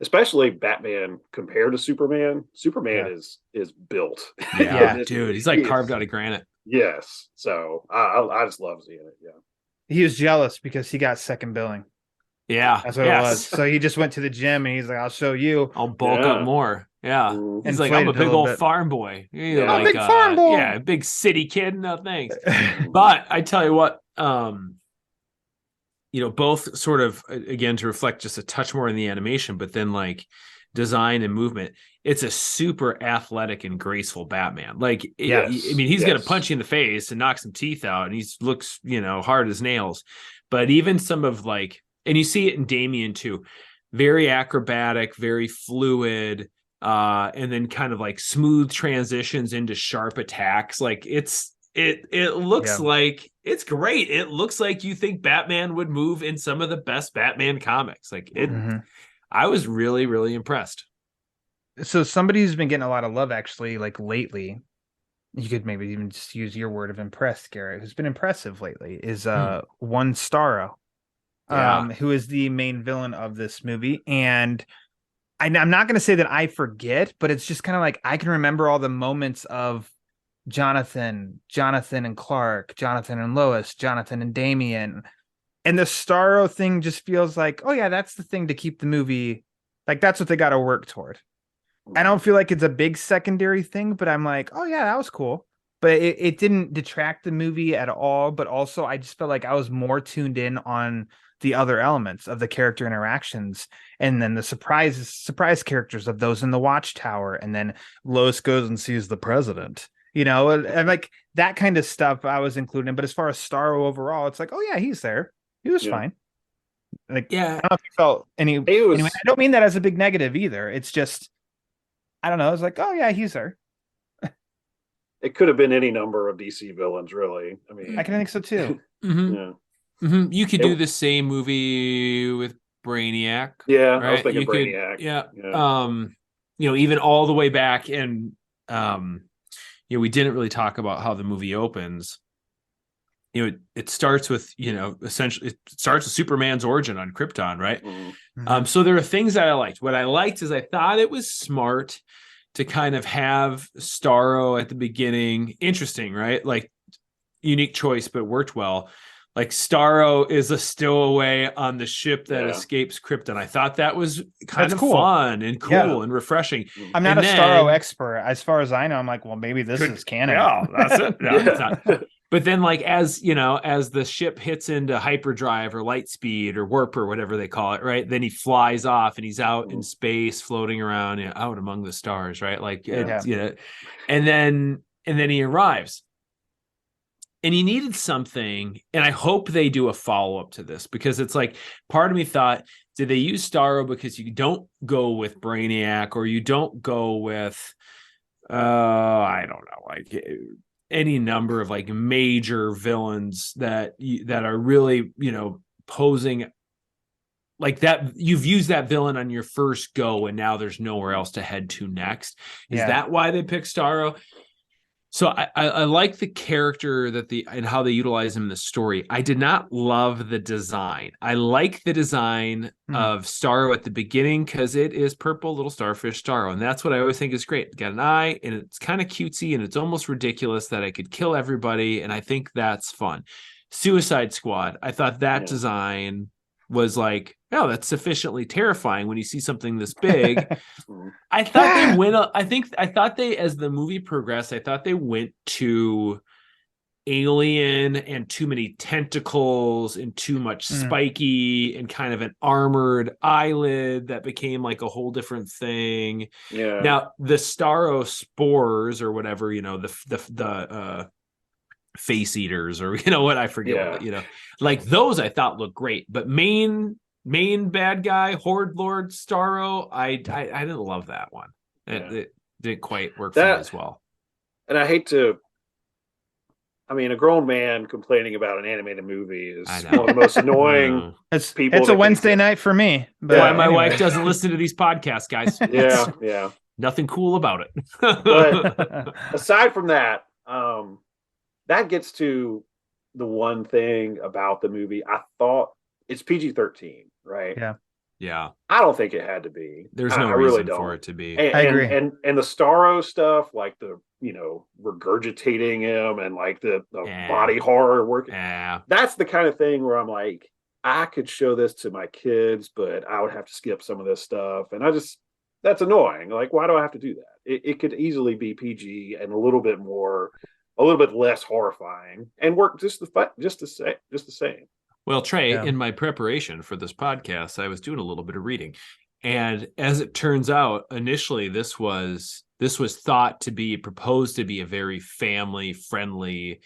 S5: Especially Batman compared to Superman. Superman is built.
S4: Dude, he's like carved out of granite.
S5: Yes. So I just love seeing it. Yeah.
S3: He was jealous because he got second billing.
S4: Yeah,
S3: that's what it was. So he just went to the gym and he's like, "I'll show you.
S4: I'll bulk up more." Yeah, he's like, "I'm a big old farm boy."
S3: I'm a big farm boy.
S4: Yeah, big city kid. No thanks. But I tell you what, both sort of, again, to reflect just a touch more in the animation, but then like design and movement. It's a super athletic and graceful Batman. Like, I mean, he's gonna punch you in the face and knock some teeth out, and he looks, hard as nails. But even some of like. And you see it in Damian too, very acrobatic, very fluid, and then kind of like smooth transitions into sharp attacks. Like it looks like it's great. It looks like you think Batman would move in some of the best Batman comics. Like it, I was really, really impressed.
S3: So somebody who's been getting a lot of love actually, like lately, you could maybe even just use your word of impressed, Garret, who's been impressive lately, is One Starro. Who is the main villain of this movie. And I'm not going to say that I forget, but it's just kind of like I can remember all the moments of Jonathan and Clark, Jonathan and Lois, Jonathan and Damian. And the Starro thing just feels like, oh yeah, that's the thing to keep the movie, like that's what they got to work toward. I don't feel like it's a big secondary thing, but I'm like, oh yeah, that was cool. But it didn't detract the movie at all. But also I just felt like I was more tuned in on the other elements of the character interactions, and then the surprise characters of those in the watchtower, and then Lois goes and sees the president, and like that kind of stuff I was including. But as far as Starro overall, it's like, oh yeah, he's there. He was fine. Like, I don't know if you felt anyway, I don't mean that as a big negative either. It's just, I don't know. It's like, oh yeah, he's there.
S5: It could have been any number of DC villains, really. I mean,
S3: I can think so too.
S5: Yeah.
S4: You could do the same movie with Brainiac.
S5: Yeah,
S4: right?
S5: I was thinking Brainiac.
S4: Even all the way back, and we didn't really talk about how the movie opens. It starts with, essentially it starts with Superman's origin on Krypton, right? So there are things that I liked. What I liked is I thought it was smart to kind of have Starro at the beginning. Interesting, right? Like, unique choice, but worked well. Like, Starro is a stowaway on the ship that escapes Krypton. I thought that was kind of fun and cool and refreshing.
S3: I'm not a Starro expert. As far as I know, I'm like, well, maybe this is canon.
S4: Yeah, that's it. No, it's not. But then, like, as the ship hits into hyperdrive or light speed or warp or whatever they call it, right? Then he flies off and he's out in space, floating around, out among the stars, right? Like, and then he arrives. And you needed something, and I hope they do a follow-up to this, because it's like, part of me thought, did they use Starro because you don't go with Brainiac, or you don't go with I don't know, like any number of like major villains that are really, posing like that. You've used that villain on your first go, and now there's nowhere else to head to next. Is that why they picked Starro? So I like the character and how they utilize him in the story. I did not love the design. I like the design of Starro at the beginning, because it is purple little starfish Starro, and that's what I always think is great. It's got an eye, and it's kind of cutesy, and it's almost ridiculous that I could kill everybody, and I think that's fun. Suicide Squad, I thought that design was like, oh, that's sufficiently terrifying when you see something this big. I thought they went. I thought they, as the movie progressed, I thought they went to alien and too many tentacles and too much spiky and kind of an armored eyelid that became like a whole different thing.
S5: Yeah.
S4: Now the Starro spores or whatever, the face eaters, or what, I forget what, like those I thought looked great, but main bad guy, Horde Lord Starro, I didn't love that one. It didn't quite work for me as well.
S5: And I hate to, a grown man complaining about an animated movie is one of the most annoying people.
S3: It's a Wednesday night for me.
S4: But why my wife doesn't listen to these podcasts, guys.
S5: Yeah.
S4: Nothing cool about it.
S5: But aside from that, that gets to the one thing about the movie. I thought it's PG-13, right?
S4: Yeah.
S5: I don't think it had to be.
S4: There's no reason for it to be.
S5: I
S3: agree.
S5: And the Starro stuff, like the regurgitating him and like the body horror work. That's the kind of thing where I'm like, I could show this to my kids, but I would have to skip some of this stuff, and that's annoying. Like, why do I have to do that? It could easily be PG and a little bit less horrifying and work just the same.
S4: Well, Trey, in my preparation for this podcast, I was doing a little bit of reading, and as it turns out, initially this was proposed to be a very family friendly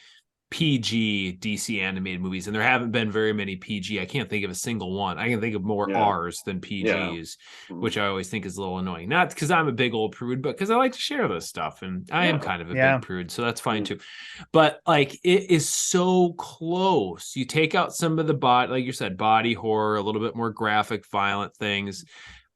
S4: PG DC animated movies, and there haven't been very many PG. I can't think of a single one. I can think of more R's than PGs, which I always think is a little annoying. Not because I'm a big old prude, but because I like to share this stuff, and I am kind of a big prude, so that's fine too. But like, it is so close. You take out some of the body, like you said, body horror, a little bit more graphic, violent things.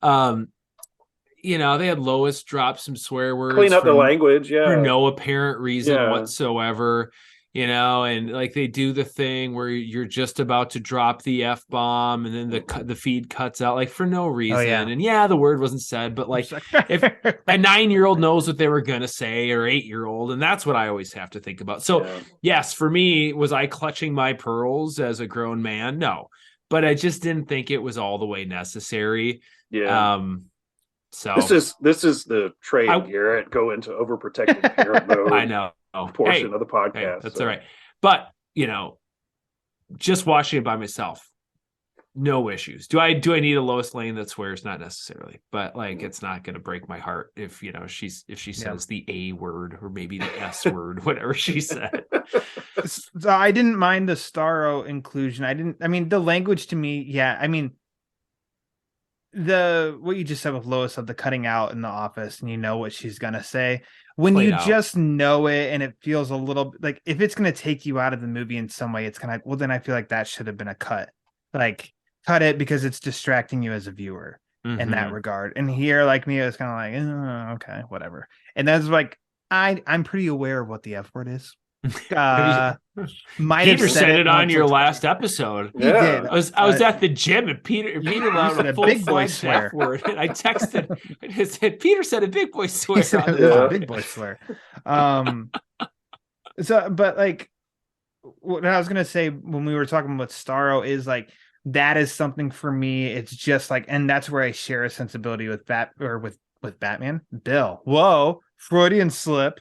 S4: They had Lois drop some swear words,
S5: clean up the language,
S4: for no apparent reason whatsoever. And like they do the thing where you're just about to drop the F-bomb, and then the feed cuts out like for no reason. And the word wasn't said, but like if a 9-year-old knows what they were going to say, or 8-year-old, and that's what I always have to think about. So yes, for me, was I clutching my pearls as a grown man? No, but I just didn't think it was all the way necessary. So
S5: this is the Trey and Garret go into overprotective parent mode.
S4: I know.
S5: Portion of the podcast.
S4: That's all right. But, just watching it by myself, no issues. Do I need a Lois Lane that swears? Not necessarily, but like, it's not going to break my heart if she says the A word, or maybe the S word, whatever she said.
S3: So I didn't mind the Starro inclusion. The language to me, what you just said with Lois of the cutting out in the office, and you know what she's gonna say when you just know it, and it feels a little like, if it's gonna take you out of the movie in some way, it's kind of like, well, then I feel like that should have been a cut. Like, cut it because it's distracting you as a viewer in that regard. And here, like me, it's kind of like, okay, whatever. And that's like, I'm pretty aware of what the F word is.
S4: Peter said it on your last episode.
S3: He did.
S4: I was at the gym, and Peter allowed a full
S3: big boy
S4: fledged
S3: swear
S4: F word, and I texted and said, Peter said a big boy swear.
S3: He said a big boy swear. So, but like, what I was gonna say when we were talking about Starro is like, that is something for me. It's just like, and that's where I share a sensibility with with Batman. Bill, whoa, Freudian slip.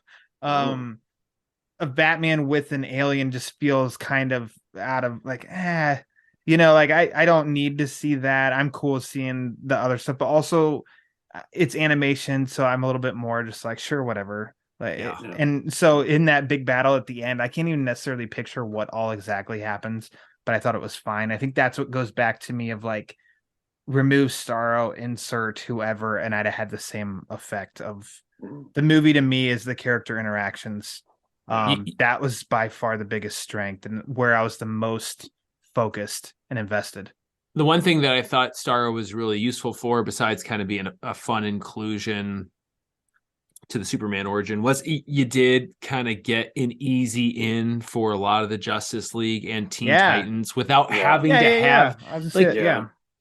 S3: A Batman with an alien just feels kind of out of like, like I don't need to see that. I'm cool seeing the other stuff, but also it's animation, so I'm a little bit more just like, sure, whatever. Like,
S4: Yeah.
S3: and so in that big battle at the end, I can't even necessarily picture what all exactly happens, but I thought it was fine. I think that's what goes back to me of like, remove Starro, insert whoever, and I'd have had the same effect of the movie. To me, is the character interactions. That was by far the biggest strength and where I was the most focused and invested.
S4: The one thing that I thought Starro was really useful for, besides kind of being a fun inclusion to the Superman origin, was you did kind of get an easy in for a lot of the Justice League and Teen Titans without having to have
S3: I was
S4: like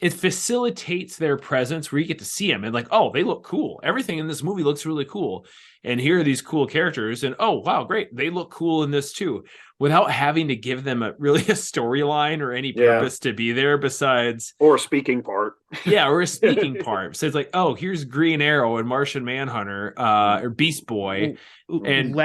S4: it facilitates their presence where you get to see them and like, oh, they look cool. Everything in this movie looks really cool. And here are these cool characters. And oh, wow, great. They look cool in this too, without having to give them a storyline or any purpose to be there besides.
S5: Or a speaking part.
S4: Yeah, or a speaking part. So it's like, oh, here's Green Arrow and Martian Manhunter or Beast Boy. And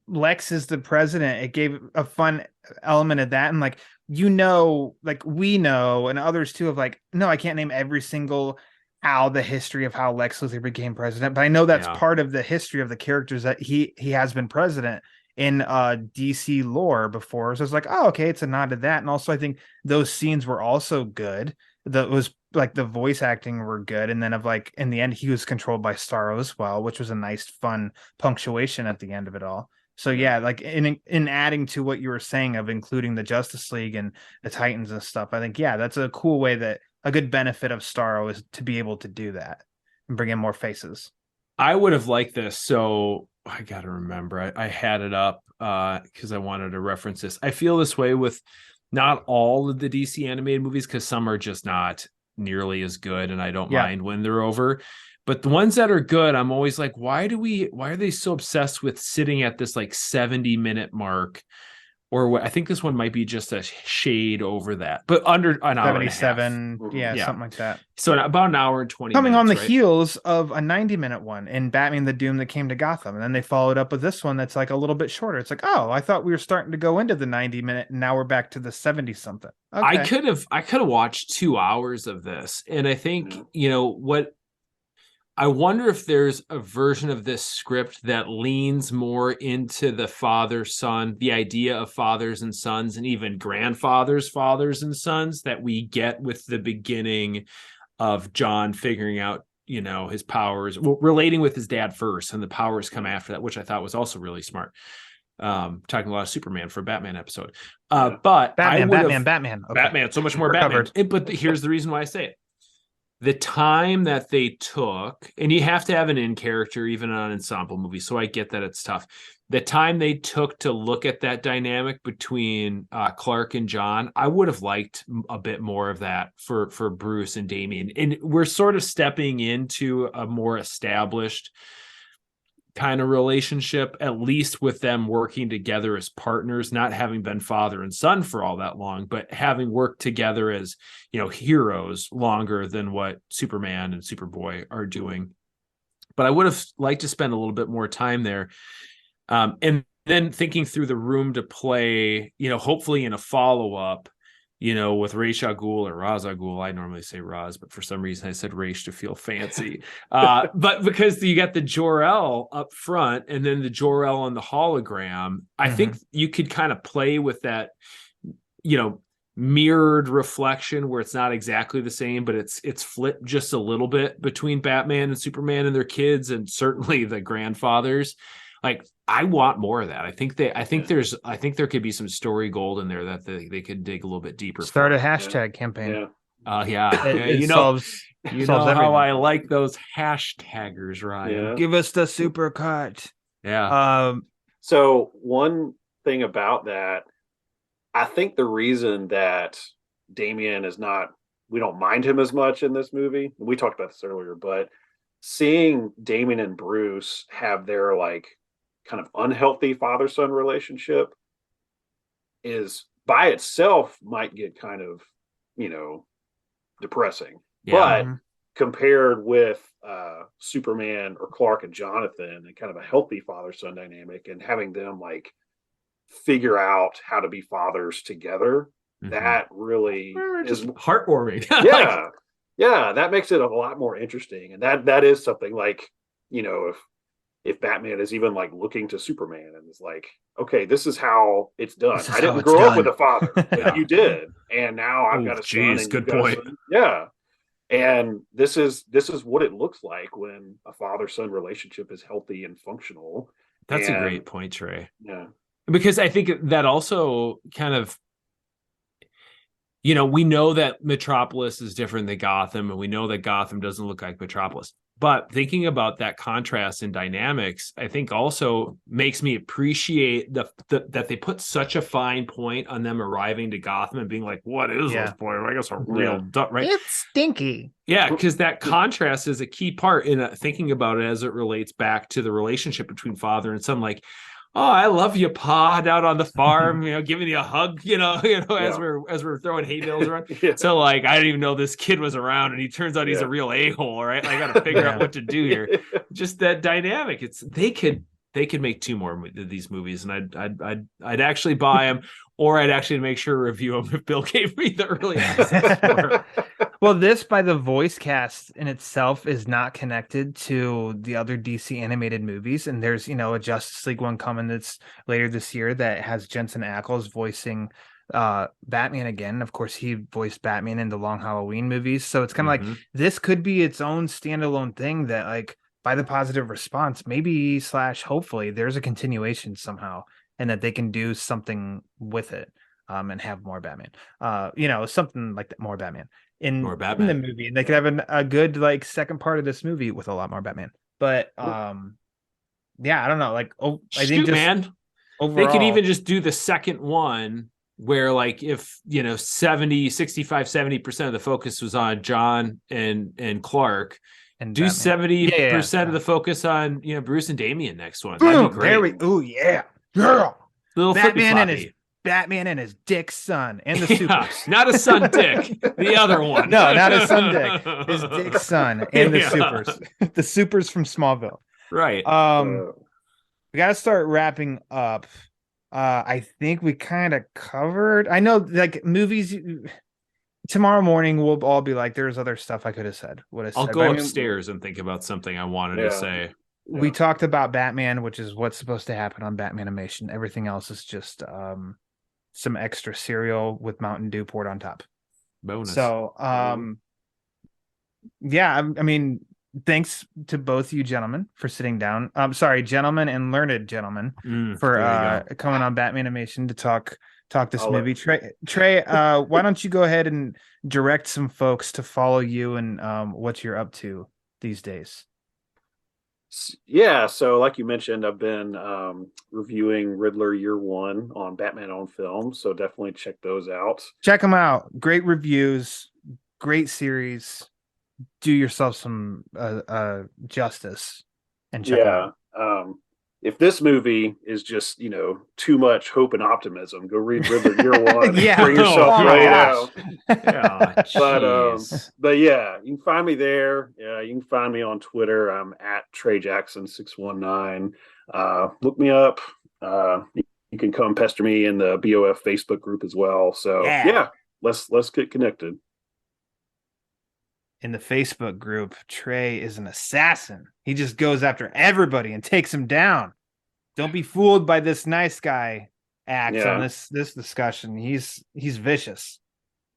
S3: Lex is the president. It gave a fun element of that. And like, you know, like we know, and others too, of like, no, I can't name every single the history of how Lex Luthor became president, but I know that's part of the history of the characters that he has been president in DC lore before. So it's like, oh, okay, it's a nod to that. And also I think those scenes were also good. That was like the voice acting were good. And then of like, in the end, he was controlled by Starro as well, which was a nice, fun punctuation at the end of it all. So yeah, like in adding to what you were saying of including the Justice League and the Titans and stuff, I think, yeah, that's a cool way that a good benefit of Starro is to be able to do that and bring in more faces.
S4: I would have liked this. So I got to remember, I had it up because I wanted to reference this. I feel this way with not all of the DC animated movies because some are just not nearly as good and I don't mind when they're over. But the ones that are good, I'm always like, why are they so obsessed with sitting at this like 70-minute mark? Or I think this one might be just a shade over that, but under an hour
S3: 77, something like that.
S4: So about an hour and 20
S3: coming
S4: minutes,
S3: on the heels of a 90-minute one in Batman the Doom that came to Gotham. And then they followed up with this one that's like a little bit shorter. It's like, oh, I thought we were starting to go into the 90-minute and now we're back to the 70-something. Okay.
S4: I could have watched 2 hours of this. And I think, I wonder if there's a version of this script that leans more into the father-son, the idea of fathers and sons, and even grandfathers, fathers and sons that we get with the beginning of John figuring out, his powers, relating with his dad first, and the powers come after that, which I thought was also really smart. Talking a lot of Superman for a Batman episode. But
S3: Batman. Okay.
S4: Batman, so much more Batman. But here's the reason why I say it. The time that they took, and you have to have an in character, even on an ensemble movie. So I get that it's tough. The time they took to look at that dynamic between Clark and John, I would have liked a bit more of that for Bruce and Damian. And we're sort of stepping into a more established kind of relationship, at least with them working together as partners, not having been father and son for all that long, but having worked together as, heroes longer than what Superman and Superboy are doing. But I would have liked to spend a little bit more time there. And then thinking through the room to play, hopefully in a follow-up, with Ra's al Ghul or Ra's al Ghul. I normally say Raz, but for some reason I said Ra's to feel fancy. But because you got the Jor-El up front and then the Jor-El on the hologram, I think you could kind of play with that, mirrored reflection where it's not exactly the same, but it's flipped just a little bit between Batman and Superman and their kids, and certainly the grandfathers. Like, I want more of that. I think there could be some story gold in there that they could dig a little bit deeper.
S3: Start a hashtag campaign.
S4: You know how I like those hashtaggers, Ryan.
S3: Yeah. Give us the super cut.
S4: Yeah.
S5: So one thing about that, I think the reason that Damian we don't mind him as much in this movie. We talked about this earlier, but seeing Damian and Bruce have their like kind of unhealthy father-son relationship is by itself might get kind of, depressing. But compared with Superman or Clark and Jonathan and kind of a healthy father-son dynamic and having them like figure out how to be fathers together, that really is
S4: heartwarming.
S5: Yeah, that makes it a lot more interesting. And that is something like, if if Batman is even like looking to Superman and is like, okay, this is how it's done.
S3: This is
S5: I
S3: how
S5: didn't
S3: it's
S5: grow up
S3: done.
S5: with a father, but
S4: Yeah.
S5: you did, and now I've
S4: Oh,
S5: got a son,
S4: geez,
S5: and
S4: good
S5: you've got a
S4: point.
S5: son. Yeah, and this is what it looks like when a father-son relationship is healthy and functional.
S4: That's a
S5: And,
S4: great point, Trey.
S5: Yeah,
S4: Because I think that also kind of, we know that Metropolis is different than Gotham, and we know that Gotham doesn't look like Metropolis. But thinking about that contrast in dynamics, I think also makes me appreciate that they put such a fine point on them arriving to Gotham and being like, "What is this boy? I guess a real right?"
S3: It's stinky.
S4: Yeah, because that contrast is a key part in thinking about it as it relates back to the relationship between father and son. Like, oh, I love you, Pa, out on the farm, giving you a hug, as we're throwing hay bales around.
S5: Yeah.
S4: So like, I didn't even know this kid was around, and he turns out he's a real a-hole, right? I got to figure out what to do here. Just that dynamic. They could make 2 more of these movies, and I'd actually buy them, or I'd actually make sure to review them if Bill gave me the early access for
S3: Well, this by the voice cast in itself is not connected to the other DC animated movies. And there's, a Justice League one coming that's later this year that has Jensen Ackles voicing Batman again. Of course, he voiced Batman in the Long Halloween movies. So it's kind of like this could be its own standalone thing that, like, by the positive response, maybe / hopefully there's a continuation somehow, and that they can do something with it and have more Batman. Something like that, more Batman. In the movie, and they could have a good like second part of this movie with a lot more Batman. But I don't know. Like, I think
S4: man, overall, they could even just do the second one where, like, if 65-70% of the focus was on John and Clark, and do 70% of the focus on Bruce and Damian next one. That'd be great. Little
S3: Batman and his dick son and the supers.
S4: Not a son dick, the other one.
S3: No, not his son dick. His dick son and the supers. The supers from Smallville.
S4: Right.
S3: We got to start wrapping up. I think we kind of covered. I know, like, movies. Tomorrow morning we'll all be like, "There's other stuff I could have said."
S4: I'll go upstairs and think about something I wanted to say.
S3: We talked about Batman, which is what's supposed to happen on Batmanimation. Everything else is just some extra cereal with Mountain Dew poured on top.
S4: Bonus.
S3: So, I mean, thanks to both you gentlemen for sitting down. I'm sorry, gentlemen and learned gentlemen, for coming on Batmanimation to talk this movie. Trey, why don't you go ahead and direct some folks to follow you and what you're up to these days?
S5: Yeah, so like you mentioned, I've been reviewing Riddler Year One on Batman on Film, so definitely check those out.
S3: Check them out. Great reviews, great series. Do yourself some justice and check them out.
S5: If this movie is just too much hope and optimism, go read Riddler Year One. Bring yourself right out. But yeah, you can find me there. You can find me on Twitter. I'm at Trey Jackson 619. Look me up. You can come pester me in the BOF Facebook group as well. So let's get connected.
S3: In the Facebook group, Trey is an assassin. He just goes after everybody and takes them down. Don't be fooled by this nice guy act on this discussion. He's vicious.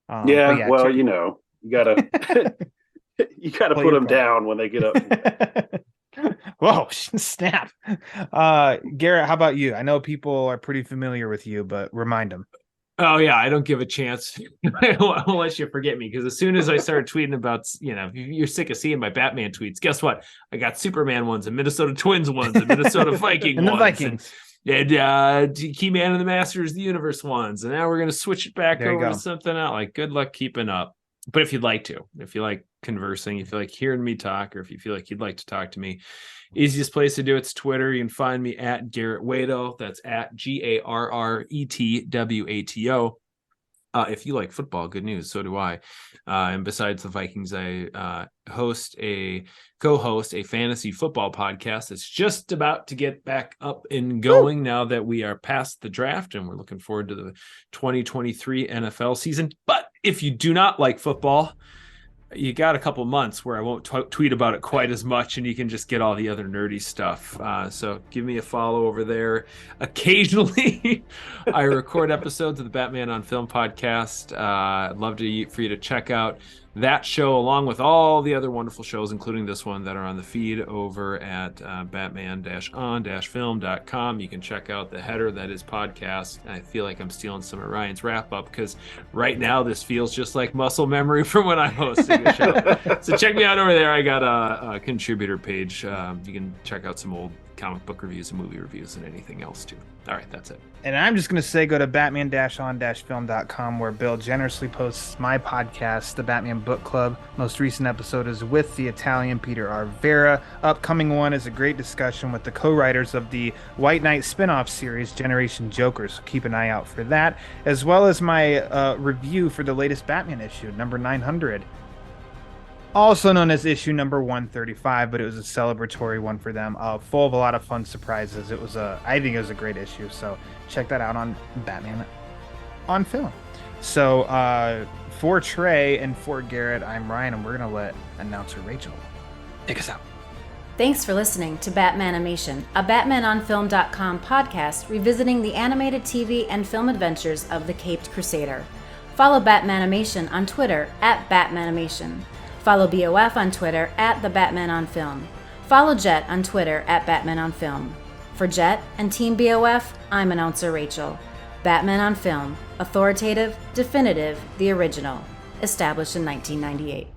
S5: Well, Trey, you gotta put them down when they get up.
S3: Whoa, snap. Garret, how about you? I know people are pretty familiar with you, but remind them.
S4: Oh yeah, I don't give a chance unless you forget me, because as soon as I started tweeting about, you're sick of seeing my Batman tweets. Guess what? I got Superman ones and Minnesota Twins ones and Minnesota Viking
S3: and
S4: ones.
S3: The Vikings.
S4: And Key Man of the Masters of the Universe ones. And now we're gonna switch it back over to something else. Like, good luck keeping up. But if you'd like to, if you like conversing, if you like hearing me talk, or if you feel like you'd like to talk to me, easiest place to do it's Twitter. You can find me at Garret Wato. That's at GARRETWATO. If you like football, good news. So do I. And besides the Vikings, I co-host a fantasy football podcast that's just about to get back up and going now that we are past the draft, and we're looking forward to the 2023 NFL season. But if you do not like football, you got a couple months where I won't tweet about it quite as much, and you can just get all the other nerdy stuff. So give me a follow over there. Occasionally, I record episodes of the Batman on Film podcast. I'd love for you to check out that show along with all the other wonderful shows, including this one, that are on the feed over at batman-on-film.com. You can check out the header that is podcast. I feel like I'm stealing some of Ryan's wrap up because right now this feels just like muscle memory from when I'm hosting the show. So check me out over there. I got a contributor page. You can check out some old comic book reviews and movie reviews and anything else too. All right, that's it.
S3: And I'm just going to say go to batman-on-film.com, where Bill generously posts my podcast, The Batman Book Club. Most recent episode is with the Italian Peter R. Vera. Upcoming one is a great discussion with the co-writers of the White Knight spin-off series, Generation Joker. So keep an eye out for that, as well as my review for the latest Batman issue, number 900. Also known as issue number 135, but it was a celebratory one for them, full of a lot of fun surprises. I think it was a great issue, so check that out on Batman on Film. So for Trey and for Garrett, I'm Ryan, and we're going to let announcer Rachel take us out.
S6: Thanks for listening to Batmanimation, a BatmanOnFilm.com podcast revisiting the animated TV and film adventures of the Caped Crusader. Follow Batmanimation on Twitter at Batmanimation. Follow BOF on Twitter at The Batman on Film. Follow Jet on Twitter at Batman on Film. For Jet and Team BOF, I'm announcer Rachel. Batman on Film, authoritative, definitive, the original. Established in 1998.